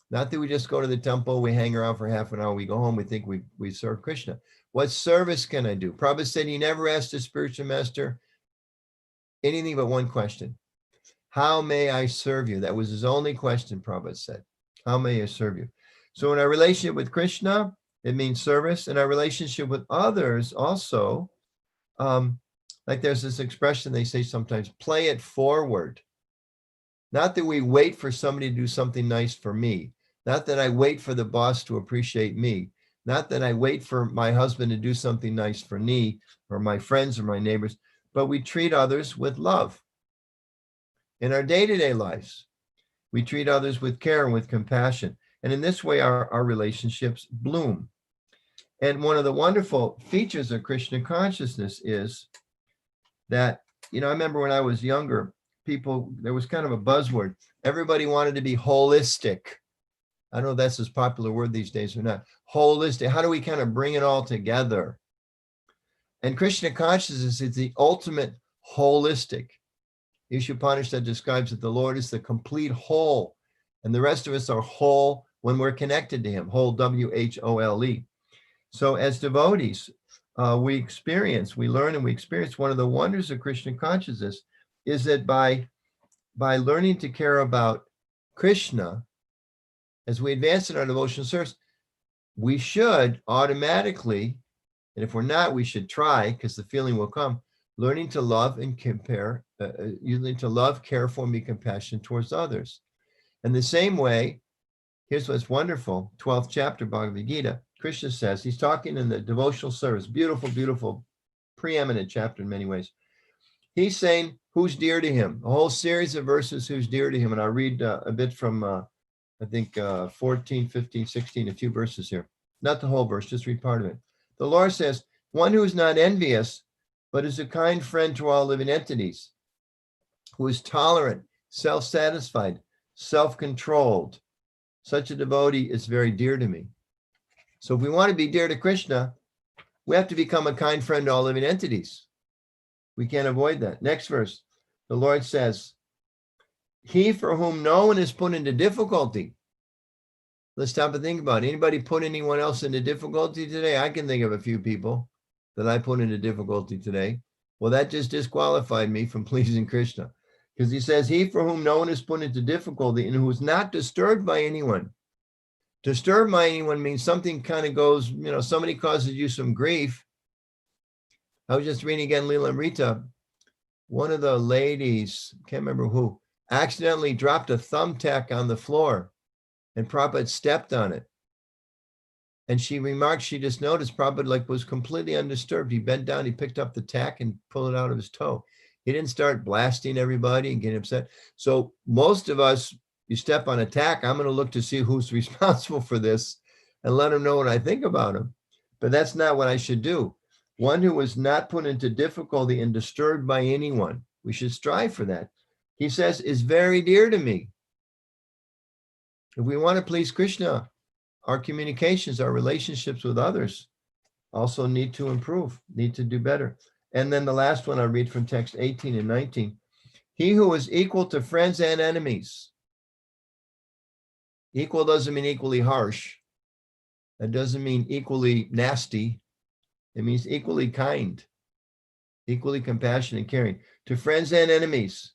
Not that we just go to the temple, we hang around for half an hour, we go home, we think we serve Krishna. What service can I do? Prabhupada said he never asked a spiritual master anything but one question. How may I serve you? That was his only question, Prabhupada said. How may I serve you? So in our relationship with Krishna, it means service. In our relationship with others also, like there's this expression they say sometimes, play it forward. Not that we wait for somebody to do something nice for me. Not that I wait for the boss to appreciate me. Not that I wait for my husband to do something nice for me or my friends or my neighbors, but we treat others with love. In our day-to-day lives, we treat others with care and with compassion. And in this way, our relationships bloom. And one of the wonderful features of Krishna consciousness is that, you know, I remember when I was younger, people, there was kind of a buzzword. Everybody wanted to be holistic. I don't know if that's as popular word these days or not. Holistic. How do we kind of bring it all together? And Krishna consciousness is the ultimate holistic. Ishopanishad describes that the Lord is the complete whole, and the rest of us are whole when we're connected to him, whole, W-H-O-L-E. So as devotees, we learn and we experience one of the wonders of Krishna consciousness is that by learning to care about Krishna, as we advance in our devotional service, we should automatically, and if we're not, we should try, because the feeling will come, learning to love and care for, and be compassionate towards others. And the same way, here's what's wonderful, 12th chapter, Bhagavad Gita, Krishna says, he's talking in the devotional service, beautiful, beautiful, preeminent chapter in many ways. He's saying who's dear to him, a whole series of verses who's dear to him. And I'll read a bit from, I think 14, 15, 16, a few verses here. Not the whole verse, just read part of it. The Lord says, one who is not envious, but is a kind friend to all living entities, who is tolerant, self-satisfied, self-controlled. Such a devotee is very dear to me. So if we want to be dear to Krishna, we have to become a kind friend to all living entities. We can't avoid that. Next verse, the Lord says, he for whom no one is put into difficulty. Let's stop and think about it. Anybody put anyone else into difficulty today? I can think of a few people that I put into difficulty today. Well, that just disqualified me from pleasing Krishna, because he says, he for whom no one is put into difficulty and who is not disturbed by anyone. Disturbed by anyone means something kind of goes, you know, somebody causes you some grief. I was just reading again, Leela Amrita. One of the ladies, can't remember who, accidentally dropped a thumbtack on the floor and Prabhupada stepped on it. And she remarked, she just noticed Prabhupada was completely undisturbed. He bent down, he picked up the tack and pulled it out of his toe. He didn't start blasting everybody and getting upset. So most of us, you step on a tack, I'm going to look to see who's responsible for this and let him know what I think about him. But that's not what I should do. One who is not put into difficulty and disturbed by anyone, we should strive for that. He says, is very dear to me. If we want to please Krishna, our communications, our relationships with others also need to improve, need to do better. And then the last one I'll read from text 18 and 19. He who is equal to friends and enemies. Equal doesn't mean equally harsh. That doesn't mean equally nasty. It means equally kind, equally compassionate and caring. To friends and enemies,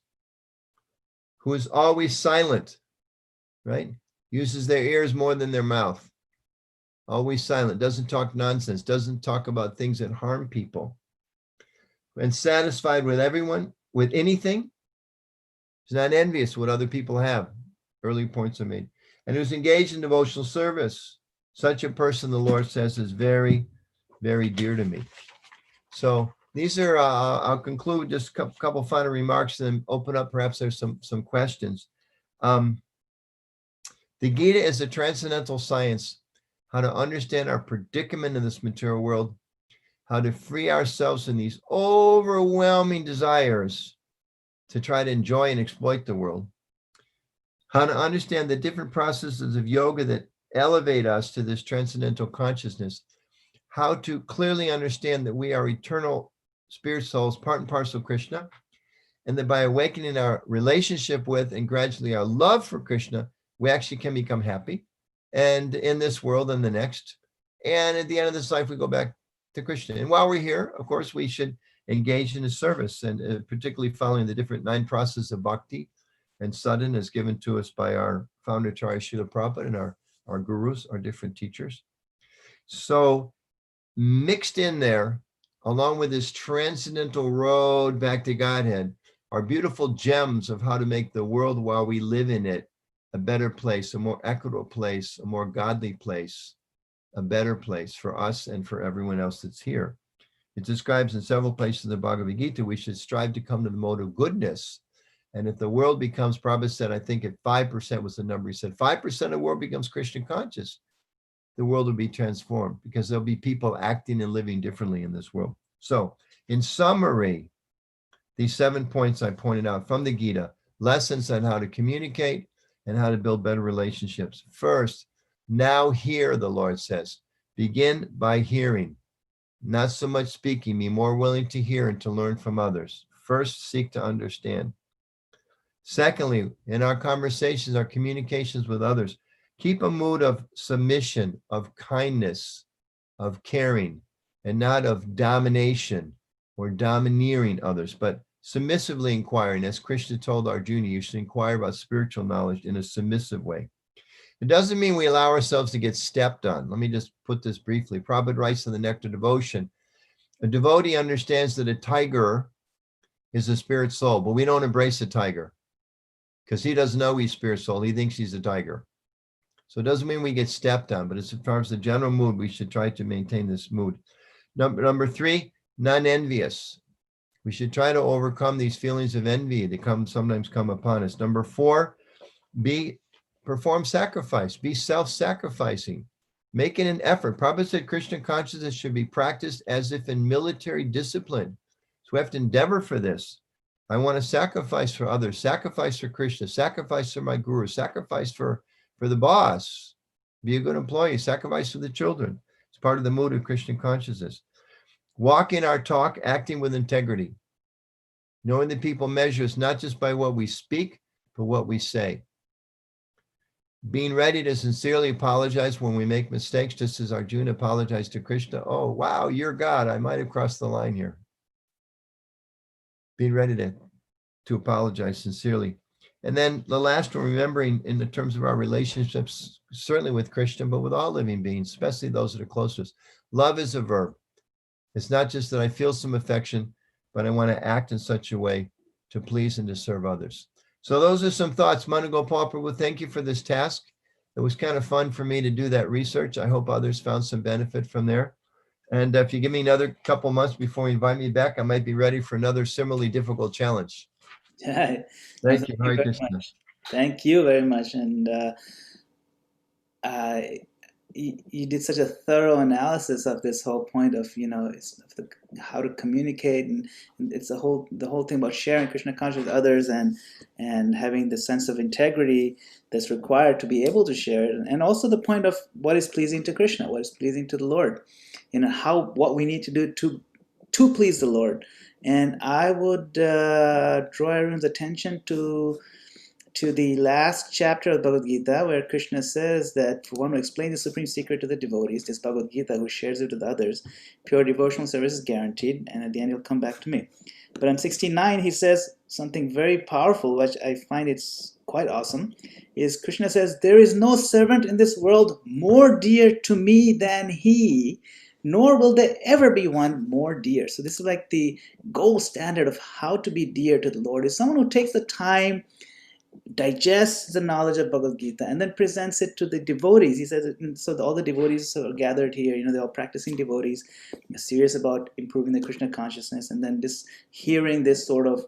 who is always silent, right? Uses their ears more than their mouth. Always silent, doesn't talk nonsense, doesn't talk about things that harm people. And satisfied with everyone, with anything. He's not envious of what other people have. Early points are made. And who's engaged in devotional service. Such a person, the Lord says, is very, very dear to me. So these are, I'll conclude just a couple final remarks and then open up, perhaps there's some questions. The Gita is a transcendental science, how to understand our predicament in this material world, how to free ourselves from these overwhelming desires to try to enjoy and exploit the world, how to understand the different processes of yoga that elevate us to this transcendental consciousness, how to clearly understand that we are eternal spirit souls, part and parcel of Krishna, and that by awakening our relationship with and gradually our love for Krishna, we actually can become happy, and in this world and the next. And at the end of this life, we go back to Krishna. And while we're here, of course, we should engage in his service, and particularly following the different 9 processes of bhakti and sadhana as given to us by our founder, Acharya Srila Prabhupada, and our gurus, our different teachers. So mixed in there, along with this transcendental road back to Godhead, are beautiful gems of how to make the world while we live in it a better place, a more equitable place, a more godly place, a better place for us and for everyone else that's here. It describes in several places in the Bhagavad Gita, we should strive to come to the mode of goodness. And if the world becomes, Prabhupada said, I think at 5% was the number, he said, 5% of the world becomes Krishna conscious, the world will be transformed because there'll be people acting and living differently in this world. So in summary, these 7 points I pointed out from the Gita, lessons on how to communicate and how to build better relationships. First, now hear, the Lord says, begin by hearing. Not so much speaking, be more willing to hear and to learn from others. First, seek to understand. Secondly, in our conversations, our communications with others, keep a mood of submission, of kindness, of caring, and not of domination or domineering others, but submissively inquiring. As Krishna told Arjuna, you should inquire about spiritual knowledge in a submissive way. It doesn't mean we allow ourselves to get stepped on. Let me just put this briefly. Prabhupada writes in the Nectar Devotion, a devotee understands that a tiger is a spirit soul, but we don't embrace a tiger because he doesn't know he's spirit soul. He thinks he's a tiger. So it doesn't mean we get stepped on, but as far as the general mood, we should try to maintain this mood. Number 3, non-envious. We should try to overcome these feelings of envy that sometimes come upon us. Number 4, perform sacrifice, be self-sacrificing, making an effort. Prabhupada said Krishna consciousness should be practiced as if in military discipline. So we have to endeavor for this. I want to sacrifice for others, sacrifice for Krishna, sacrifice for my guru, sacrifice for the boss, be a good employee, sacrifice for the children. It's part of the mood of Krishna consciousness. Walk in our talk, acting with integrity, knowing that people measure us not just by what we speak, but what we say. Being ready to sincerely apologize when we make mistakes, just as Arjuna apologized to Krishna. Oh, wow, you're God. I might have crossed the line here. Being ready to apologize sincerely. And then the last one, remembering in the terms of our relationships, certainly with Krishna, but with all living beings, especially those that are close to us. Love is a verb. It's not just that I feel some affection, but I want to act in such a way to please and to serve others. So those are some thoughts. Manugopal Prabhu, thank you for this task. It was kind of fun for me to do that research. I hope others found some benefit from there. And if you give me another couple months before you invite me back, I might be ready for another similarly difficult challenge. Thank Thank you. Hare very Krishna. much. Thank you very much. And you did such a thorough analysis of this whole point of, how to communicate, and it's the whole thing about sharing Krishna consciousness with others and having the sense of integrity that's required to be able to share it, and also the point of what is pleasing to Krishna, what is pleasing to the Lord, what we need to do to please the Lord. And I would draw everyone's attention to to the last chapter of Bhagavad Gita, where Krishna says that for one who explains the supreme secret to the devotees, this Bhagavad Gita, who shares it with others, pure devotional service is guaranteed, and at the end he'll come back to me. But on 69, he says something very powerful, which I find it's quite awesome, is Krishna says, there is no servant in this world more dear to me than he, nor will there ever be one more dear. So this is like the gold standard of how to be dear to the Lord, is someone who takes the time, digests the knowledge of Bhagavad Gita, and then presents it to the devotees. He says, so all the devotees are gathered here, they're all practicing devotees, serious about improving the Krishna consciousness, and then this hearing this sort of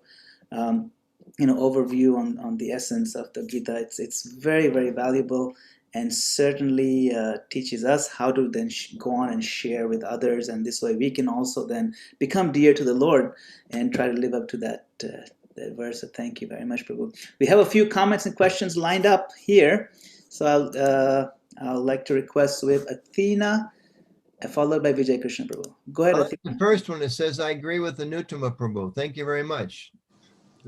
overview on the essence of the Gita. It's very, very valuable, and certainly teaches us how to then go on and share with others, and this way we can also then become dear to the Lord and try to live up to that verse. So thank you very much, Prabhu. We have a few comments and questions lined up here, so I'll like to request with Athena, followed by Vijay Krishna Prabhu. Go ahead, Athena. The first one, it says, I agree with Anuttama Prabhu. Thank you very much.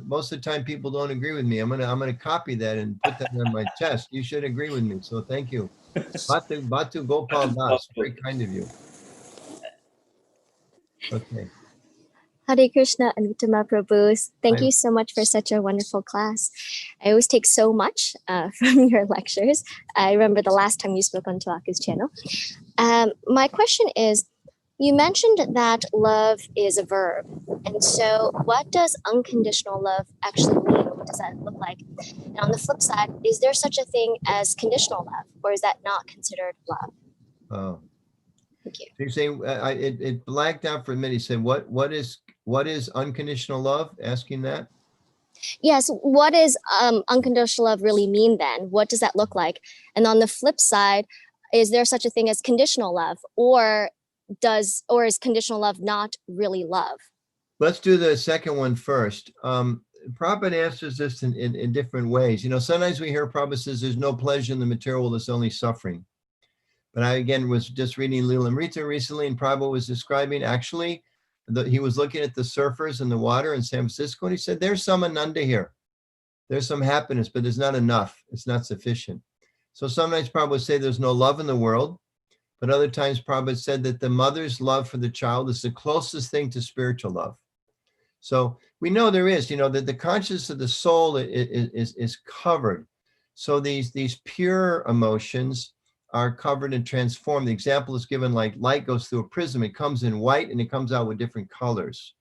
Most of the time people don't agree with me. I'm gonna copy that and put that on my test. You should agree with me. So thank you. Batu Gopal Das, very kind of you. Okay. Hare Krishna, Anuttama Prabhu. Thank you so much for such a wonderful class. I always take so much from your lectures. I remember the last time you spoke on Towaco's channel. My question is, you mentioned that love is a verb. And so what does unconditional love actually mean? What does that look like? And on the flip side, is there such a thing as conditional love, or is that not considered love? Oh. Thank you. So you're saying, it blanked out for a minute. You said, what is unconditional love? Asking that? Yes. What does unconditional love really mean then? What does that look like? And on the flip side, is there such a thing as conditional love, or is conditional love not really love? Let's do the second one first. Prabhupada answers this in different ways. Sometimes we hear Prabhupada says there's no pleasure in the material, there's only suffering. But I, again, was just reading Lilamrita recently, and Prabhupada was describing, actually, he was looking at the surfers in the water in San Francisco, and he said, there's some ananda here. There's some happiness, but there's not enough. It's not sufficient. So sometimes Prabhupada would say there's no love in the world, but other times Prabhupada said that the mother's love for the child is the closest thing to spiritual love. So we know there is, that the consciousness of the soul is covered. So these pure emotions are covered and transformed. The example is given like light goes through a prism. It comes in white and it comes out with different colors.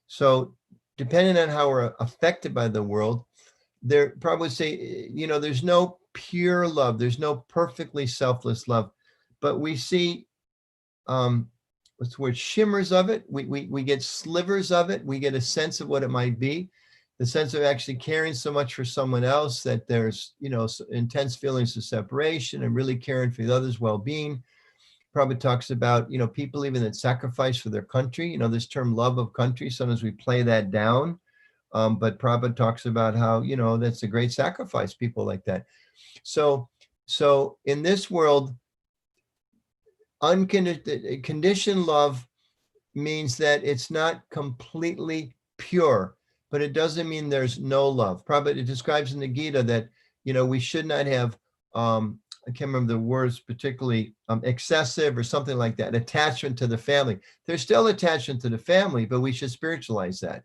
So depending on how we're affected by the world, there probably would say, there's no pure love. There's no perfectly selfless love, but we see, what's the word, shimmers of it. We get slivers of it. We get a sense of what it might be. The sense of actually caring so much for someone else that there's, intense feelings of separation and really caring for the other's well-being. Prabhupada talks about, people even that sacrifice for their country, this term love of country, sometimes we play that down. But Prabhupada talks about how, that's a great sacrifice, people like that. So in this world, conditioned love means that it's not completely pure, but it doesn't mean there's no love. Prabhupada, it describes in the Gita that, we should not have, I can't remember the words particularly, excessive or something like that, attachment to the family. There's still attachment to the family, but we should spiritualize that.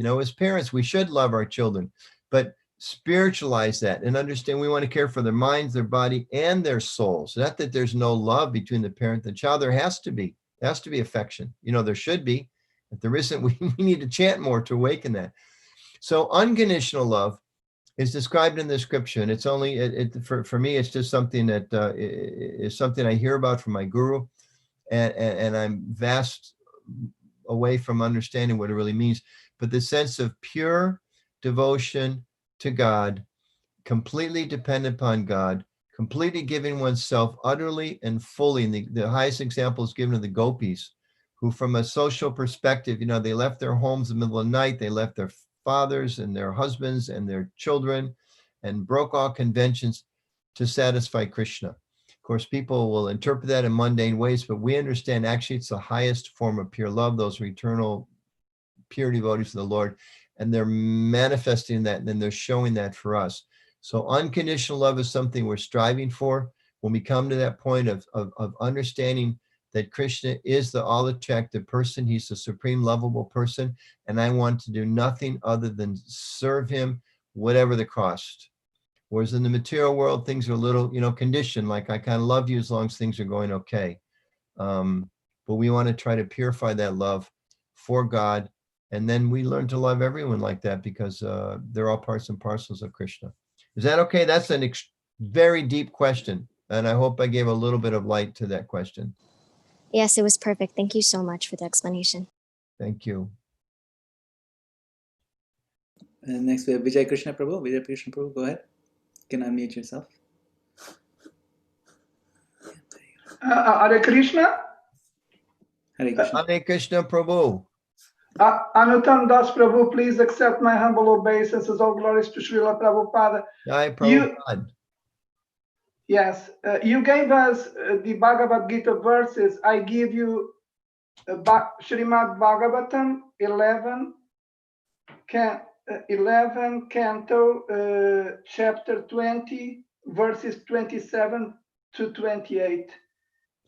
As parents, we should love our children, but spiritualize that and understand we want to care for their minds, their body, and their souls. Not that there's no love between the parent and the child. There has to be. There has to be affection. There should be. If there isn't, we need to chant more to awaken that. So unconditional love is described in the scripture, and it's only, for me, it's just something that is something I hear about from my guru, and I'm vast away from understanding what it really means. But the sense of pure devotion to God, completely dependent upon God, completely giving oneself utterly and fully. And the highest example is given to the gopis, who from a social perspective, they left their homes in the middle of the night, they left their fathers and their husbands and their children and broke all conventions to satisfy Krishna. Of course, people will interpret that in mundane ways, but we understand actually it's the highest form of pure love. Those are eternal pure devotees to the Lord. and they're manifesting that, and then they're showing that for us. So unconditional love is something we're striving for. When we come to that point of understanding that Krishna is the all-attractive person, he's the supreme lovable person, and I want to do nothing other than serve him, whatever the cost. Whereas in the material world, things are a little, conditioned, like I kind of love you as long as things are going okay. But we want to try to purify that love for God. And then we learn to love everyone like that, because they're all parts and parcels of Krishna. Is that okay? That's a very deep question. And I hope I gave a little bit of light to that question. Yes, it was perfect. Thank you so much for the explanation. Thank you. Next we have Vijay Krishna Prabhu. Vijay Krishna Prabhu, go ahead. You can unmute yourself. Hare Krishna. Hare Krishna. Hare Krishna Prabhu. Anuttama Das Prabhu, please accept my humble obeisances. All glories to Srila Prabhupada. Jai Prabhupada. Yes, you gave us the Bhagavad Gita verses. I give you Srimad Bhagavatam 11, Canto, Chapter 20, verses 27 to 28.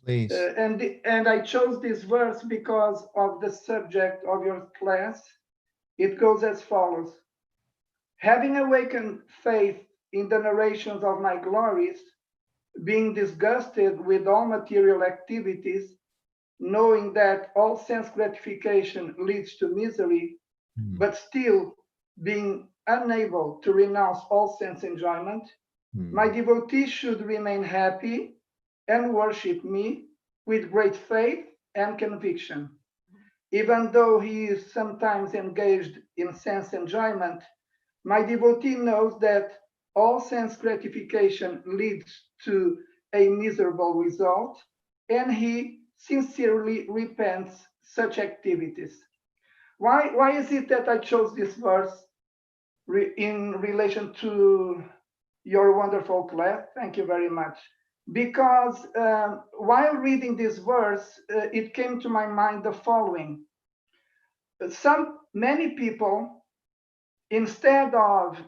Please. And I chose this verse because of the subject of your class. It goes as follows. Having awakened faith in the narrations of my glories, being disgusted with all material activities, knowing that all sense gratification leads to misery, but still being unable to renounce all sense enjoyment, my devotee should remain happy and worship me with great faith and conviction. Even though he is sometimes engaged in sense enjoyment, my devotee knows that all sense gratification leads to a miserable result, and he sincerely repents such activities. Why is it that I chose this verse in relation to your wonderful class? Thank you very much. Because while reading this verse, it came to my mind the following. Many people, instead of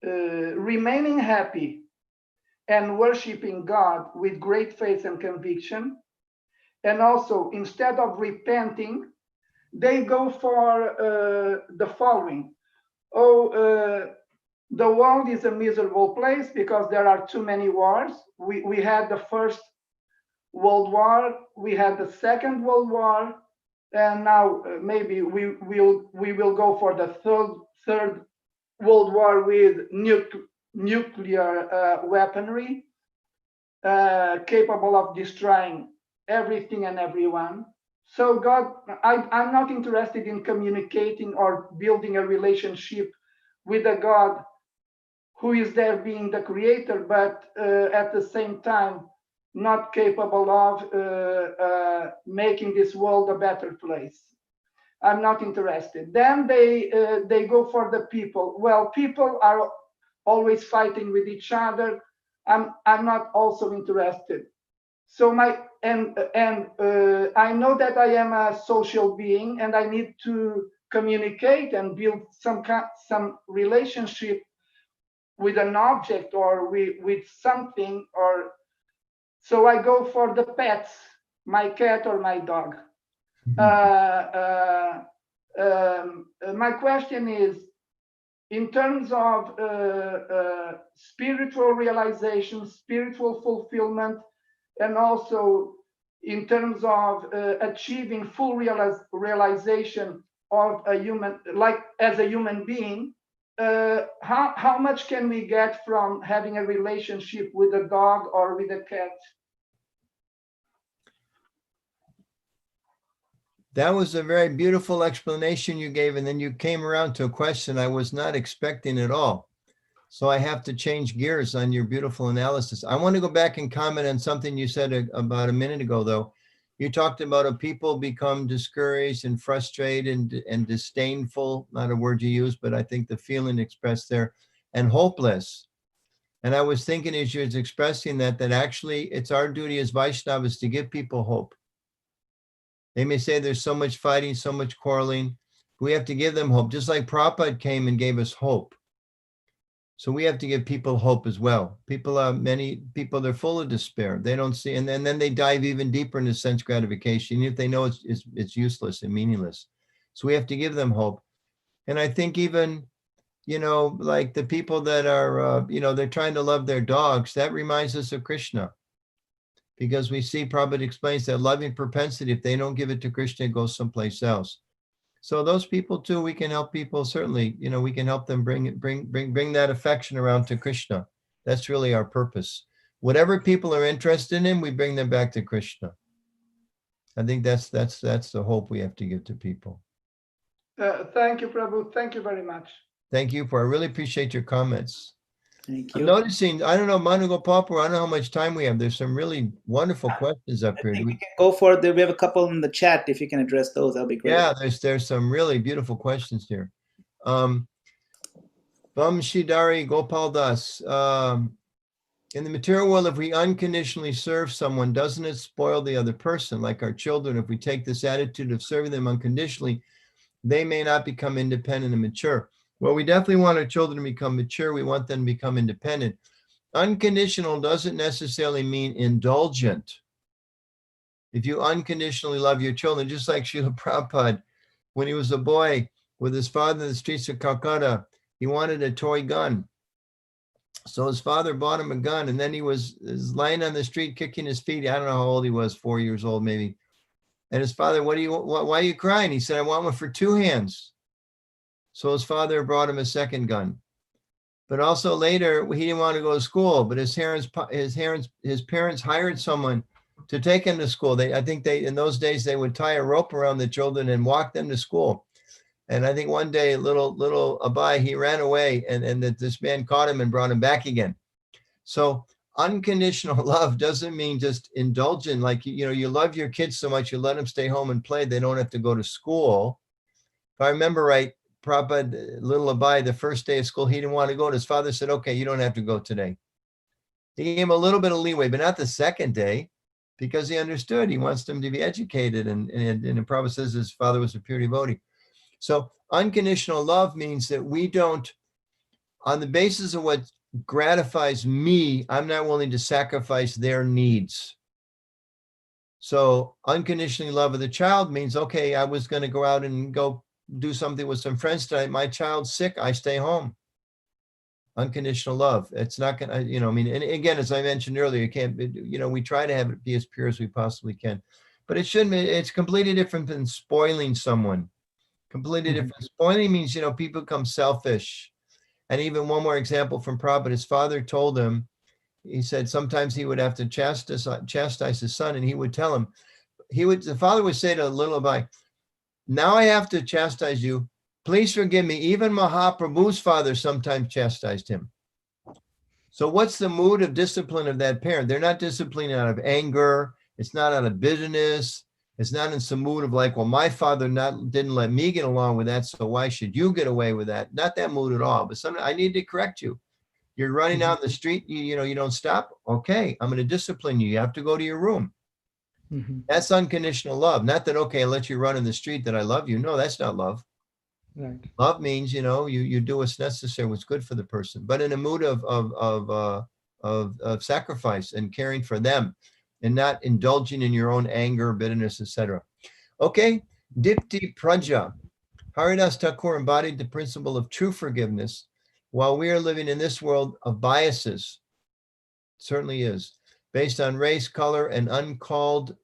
remaining happy and worshiping God with great faith and conviction, and also instead of repenting, they go for the following. The world is a miserable place because there are too many wars. We had the First World War, we had the Second World War, and now maybe we will go for the third World War with nuclear weaponry, capable of destroying everything and everyone. So God, I'm not interested in communicating or building a relationship with a God who is there being the creator, but at the same time, not capable of making this world a better place. I'm not interested. Then they go for the people. Well, people are always fighting with each other. I'm not also interested. So I know that I am a social being and I need to communicate and build some relationship with an object or with something, or so I go for the pets, my cat or my dog. My question is, in terms of spiritual realization, spiritual fulfillment, and also in terms of achieving full realization of a human, like as a human being, how much can we get from having a relationship with a dog or with a cat? That was a very beautiful explanation you gave, and then you came around to a question I was not expecting at all. So I have to change gears on your beautiful analysis. I want to go back and comment on something you said about a minute ago, though. You talked about a people become discouraged and frustrated and disdainful, not a word you use, but I think the feeling expressed there, and hopeless. And I was thinking as you was expressing that actually it's our duty as Vaishnavas to give people hope. They may say there's so much fighting, so much quarreling. We have to give them hope, just like Prabhupada came and gave us hope. So we have to give people hope as well. Many people, they're full of despair. They don't see, and then they dive even deeper into sense gratification, even if they know it's useless and meaningless. So we have to give them hope. And I think even, like the people that are, they're trying to love their dogs, that reminds us of Krishna. Because we see Prabhupada explains that loving propensity, if they don't give it to Krishna, it goes someplace else. So those people too, we can help people, certainly, we can help them bring that affection around to Krishna. That's really our purpose. Whatever people are interested in, we bring them back to Krishna. I think that's the hope we have to give to people. Thank you, Prabhu. Thank you very much. Thank you. I really appreciate your comments. Thank I'm you. noticing, I don't know, Manu Gopal, I don't know how much time we have. There's some really wonderful questions up here. I think we can go for it. We have a couple in the chat. If you can address those, that'll be great. Yeah, there's some really beautiful questions here. Vamshidari Gopal Das. In the material world, if we unconditionally serve someone, doesn't it spoil the other person? Like our children, if we take this attitude of serving them unconditionally, they may not become independent and mature. Well, we definitely want our children to become mature. We want them to become independent. Unconditional doesn't necessarily mean indulgent. If you unconditionally love your children, just like Srila Prabhupada, when he was a boy with his father in the streets of Calcutta, he wanted a toy gun. So his father bought him a gun, and then he was lying on the street kicking his feet. I don't know how old he was, 4 years old maybe. And his father, why are you crying? He said, I want one for 2 hands. So his father brought him a second gun. But also later, he didn't want to go to school, but his parents hired someone to take him to school. I think in those days, they would tie a rope around the children and walk them to school. And I think one day, little Abai, he ran away, and this man caught him and brought him back again. So unconditional love doesn't mean just indulgent, like, you love your kids so much, you let them stay home and play. They don't have to go to school. If I remember right, Prabhupada, little Abai, the first day of school, he didn't want to go. And his father said, okay, you don't have to go today. He gave him a little bit of leeway, but not the second day, because he understood he wants them to be educated. And Prabhupada says his father was a pure devotee. So unconditional love means that we don't, on the basis of what gratifies me, I'm not willing to sacrifice their needs. So unconditionally love of the child means, okay, I was going to go out and go do something with some friends tonight. My child's sick. I stay home. Unconditional love. It's not going to, and again, as I mentioned earlier, we try to have it be as pure as we possibly can, but it shouldn't be, it's completely different than spoiling someone. Completely different. Spoiling means, people become selfish. And even one more example from Prabhupada, his father told him, he said sometimes he would have to chastise his son, and he would tell him, the father would say to little Abai, now I have to chastise you. Please forgive me. Even Mahaprabhu's father sometimes chastised him. So what's the mood of discipline of that parent? They're not disciplining out of anger. It's not out of bitterness. It's not in some mood of like, well, my father didn't let me get along with that, so why should you get away with that? Not that mood at all. But I need to correct you. You're running out in the street, you don't stop. Okay, I'm going to discipline you. You have to go to your room. That's unconditional love. Not that, okay, I let you run in the street, that I love you. No, that's not love. Right. Love means, you do what's necessary, what's good for the person, but in a mood of sacrifice and caring for them, and not indulging in your own anger, bitterness, etc. Okay, Dipti Praja. Haridas Thakur embodied the principle of true forgiveness while we are living in this world of biases. Certainly is. Based on race, color, and untold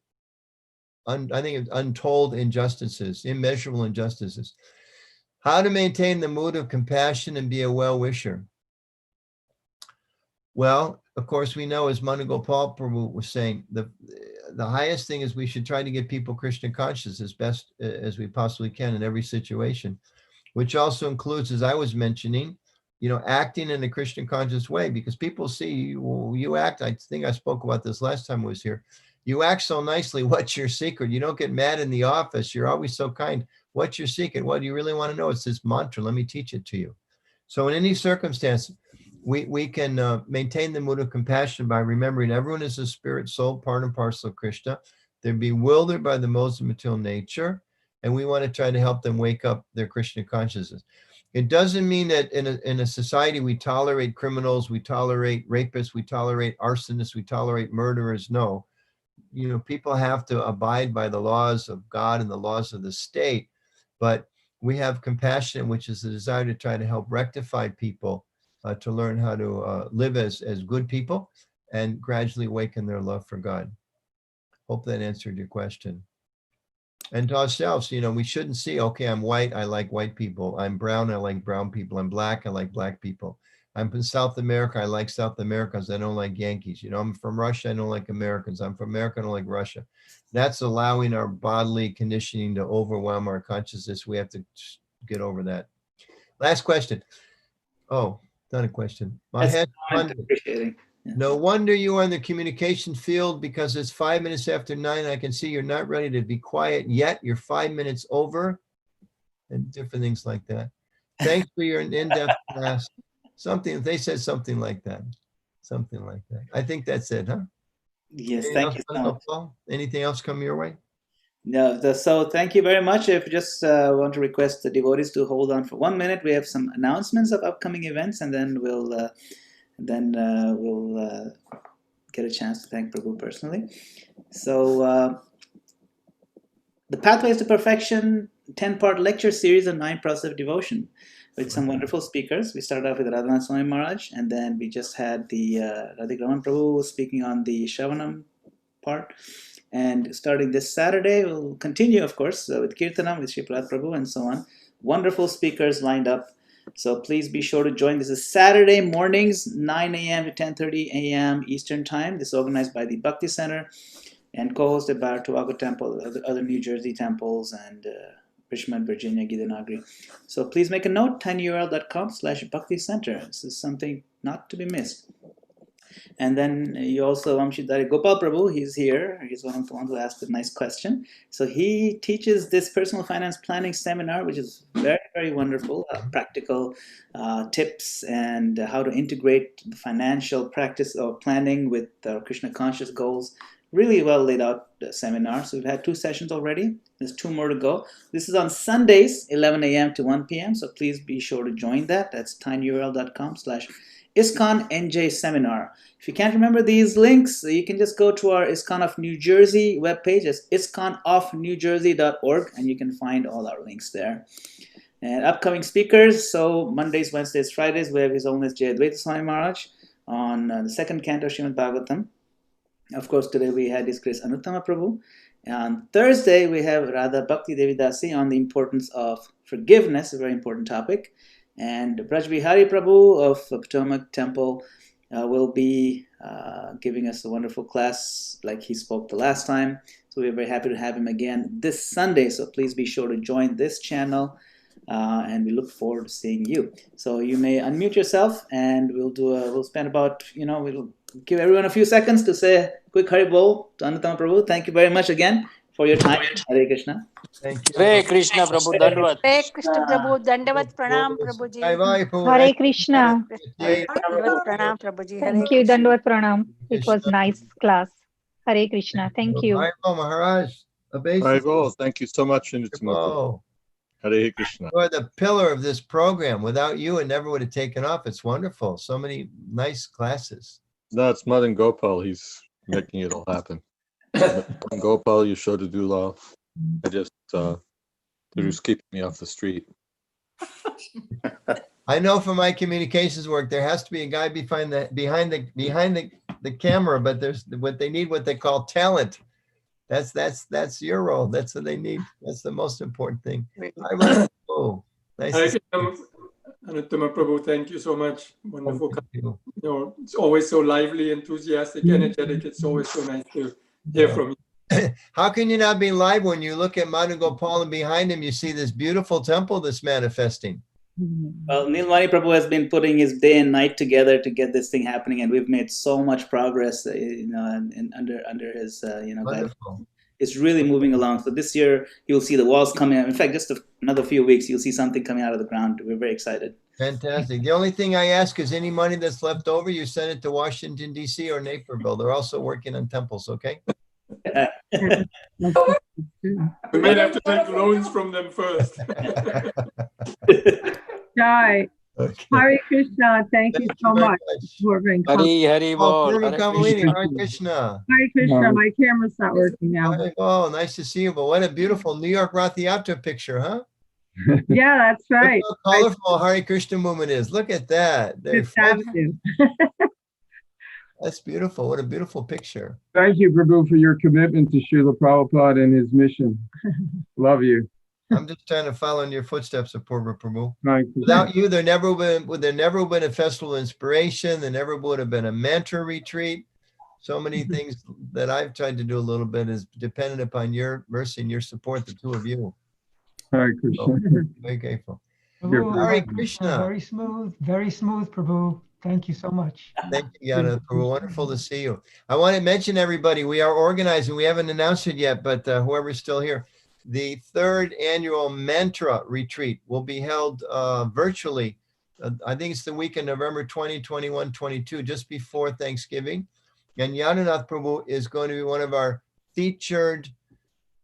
injustices, immeasurable injustices. How to maintain the mood of compassion and be a well-wisher. Well, of course, we know, as Manu Gopal Prabhu was saying, the highest thing is we should try to get people Krishna conscious as best as we possibly can in every situation, which also includes, as I was mentioning, acting in a Krishna conscious way, because people see you act. I think I spoke about this last time I was here. You act so nicely. What's your secret? You don't get mad in the office. You're always so kind. What's your secret? What do you really want to know? It's this mantra. Let me teach it to you. So in any circumstance, we can maintain the mood of compassion by remembering everyone is a spirit soul, part and parcel of Krishna. They're bewildered by the modes of material nature, and we want to try to help them wake up their Krishna consciousness. It doesn't mean that in a society we tolerate criminals, we tolerate rapists, we tolerate arsonists, we tolerate murderers. No, people have to abide by the laws of God and the laws of the state, but we have compassion, which is the desire to try to help rectify people to learn how to live as good people and gradually awaken their love for God. Hope that answered your question. And to ourselves, we shouldn't see, okay, I'm white, I like white people. I'm brown, I like brown people. I'm black, I like black people. I'm from South America, I like South Americans. I don't like Yankees. I'm from Russia, I don't like Americans. I'm from America, I don't like Russia. That's allowing our bodily conditioning to overwhelm our consciousness. We have to get over that. Last question. Oh, not a question. Appreciating. Yeah. No wonder you are in the communication field, because it's 5 minutes after 9. I can see you're not ready to be quiet yet. You're 5 minutes over, and different things like that. Thanks for your in-depth class. They said something like that. Something like that. I think that's it, huh? Yes, thank you so much. Paul? Anything else come your way? No, so thank you very much. If you just want to request the devotees to hold on for 1 minute, we have some announcements of upcoming events, and then we'll get a chance to thank Prabhu personally. So the Pathways to Perfection 10-part lecture series on 9 process of devotion with some wonderful speakers. We started off with Radhanath Swami Maharaj, and then we just had the Radhika Prabhu speaking on the Shravanam part. And starting this Saturday, we'll continue, of course, with Kirtanam, with Sri Prahlad Prabhu, and so on. Wonderful speakers lined up. So please be sure to join. This is Saturday mornings, 9 a.m. to 10:30 a.m. Eastern Time. This is organized by the Bhakti Center and co-hosted by our Towaco Temple, other New Jersey temples, and Richmond, Virginia, Gita Nagari. So please make a note, tinyurl.com/Bhakti Center. This is something not to be missed. And then you also, Gopal Prabhu, he's here. He's one of the ones who asked a nice question. So he teaches this personal finance planning seminar, which is very, very wonderful, practical tips and how to integrate the financial practice of planning with our Krishna conscious goals. Really well laid out seminar. So we've had 2 sessions already. There's 2 more to go. This is on Sundays, 11 a.m. to 1 p.m. So please be sure to join that. That's tinyurl.com/ISKCON NJ seminar. If you can't remember these links, you can just go to our ISKCON of New Jersey webpage. It's iskonofnewjersey.org, and you can find all our links there. And upcoming speakers, so Mondays, Wednesdays, Fridays, we have His Holiness Jai Advaita Swami Maharaj on the 2nd canto of Srimad Bhagavatam. Of course, today we had His Grace Anuttama Prabhu. On Thursday, we have Radha Bhakti Devi Dasi on the importance of forgiveness, a very important topic. And Braj Bihari Prabhu of Potomac Temple will be giving us a wonderful class like he spoke the last time. So we're very happy to have him again this Sunday. So please be sure to join this channel. And we look forward to seeing you. So you may unmute yourself, and we'll spend about, we'll give everyone a few seconds to say a quick Hari Bol to Anuttama Prabhu. Thank you very much again for your time. Hare Krishna. Thank you. Hare Krishna Prabhu Dandavad. Hare Krishna Prabhu Dandavat Pranam Prabhuji. Hare Krishna. Dandavat Pranam Prabhuji. Thank you, Dandavat Pranam. It was nice class. Hare Krishna. Thank you. Maharaj. Thank you so much, Anuttama. Hare Krishna. You are the pillar of this program. Without you, it never would have taken off. It's wonderful. So many nice classes. No, it's Madan Gopal. He's making it all happen. Madan Gopal, you show to do love. They're just keeping me off the street. I know from my communications work, there has to be a guy behind the camera, but there's what they call talent. That's your role. That's what they need. That's the most important thing. Oh, nice. Anuttama Prabhu, thank you so much. Wonderful. It's always so lively, enthusiastic, energetic. It's always so nice to hear from you. How can you not be live when you look at Madhu Gopal and behind him you see this beautiful temple that's manifesting? Well, Nilmani Prabhu has been putting his day and night together to get this thing happening, and we've made so much progress, under his, guidance. It's really moving along. So this year you'll see the walls coming out. In fact, just another few weeks, you'll see something coming out of the ground. We're very excited. Fantastic. The only thing I ask is any money that's left over, you send it to Washington, D.C. or Naperville. They're also working on temples, okay? We may have to take loans from them first. Jai. Okay. Hare Krishna. Thank you so much for being Hari Hari Oh, Bol. Purva Hare Kamalini, Krishna. Hare Krishna. Hare Krishna. My camera's not working now. Oh, nice to see you. But what a beautiful New York Rath Yatra picture, huh? Yeah, that's right. Look how colorful Hare Krishna movement is. Look at that. They're Just have fun. to. That's beautiful. What a beautiful picture. Thank you, Prabhu, for your commitment to Srila Prabhupada and his mission. Love you. I'm just trying to follow in your footsteps of Purva Prabhu. Right. Without you, there never would have been a festival of inspiration. There never would have been a mantra retreat. So many things that I've tried to do a little bit is dependent upon your mercy and your support, the two of you. Hare Krishna. So, very grateful. Prabhu, Hare Krishna. Very smooth, Prabhu. Thank you so much. Thank you, Yana. Wonderful to see you. I want to mention everybody, we are organizing, we haven't announced it yet, but whoever's still here, the third annual mantra retreat will be held virtually. I think it's the week of November 20, 21, 22, just before Thanksgiving. And Yadunath Prabhu is going to be one of our featured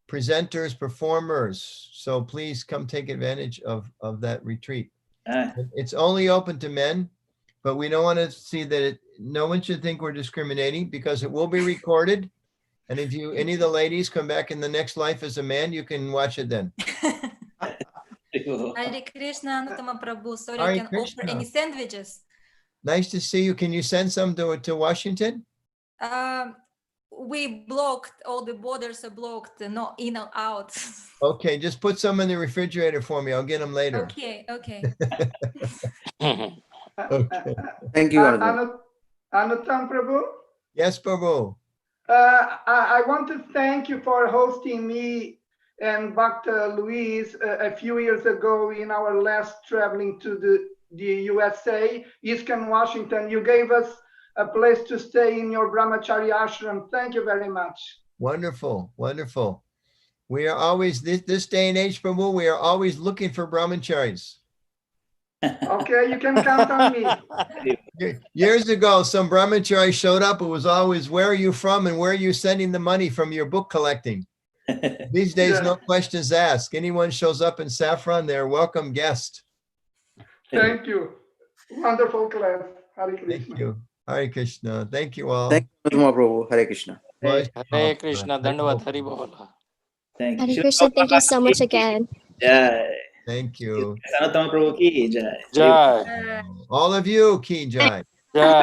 presenters, performers. So please come take advantage of that retreat. It's only open to men, but we don't want to see that no one should think we're discriminating because it will be recorded. And if any of the ladies come back in the next life as a man, you can watch it then. Hare Krishna, Anuttama Prabhu. Sorry, Hare I can Krishna. offer any sandwiches. Nice to see you. Can you send some to Washington? We blocked, all the borders are blocked, no in or out. Okay, just put some in the refrigerator for me. I'll get them later. Okay. Okay. Thank you, Anuttam Prabhu. Yes, Prabhu. I want to thank you for hosting me and Dr. Louise a few years ago in our last traveling to the USA, ISKCON, Washington. You gave us a place to stay in your brahmachari ashram. Thank you very much. Wonderful, wonderful. We are always, this day and age, Prabhu, we are always looking for brahmacharis. Okay, you can count on me. Years ago, some brahmachari showed up. It was always, where are you from and where are you sending the money from your book collecting? These days, no questions asked. Anyone shows up in saffron, they're a welcome guest. Thank you. Wonderful class. Hare Krishna. Thank you. Hare Krishna. Thank you all. Thank you, Prabhu. Hare Krishna. Hare Krishna. Dandavat Hari Bol. Thank Hare you. Krishna, thank you so much again. Jai. Thank you. Anuttama Prabhu ki jai. Jai. All of you, Ki Jai. Jai.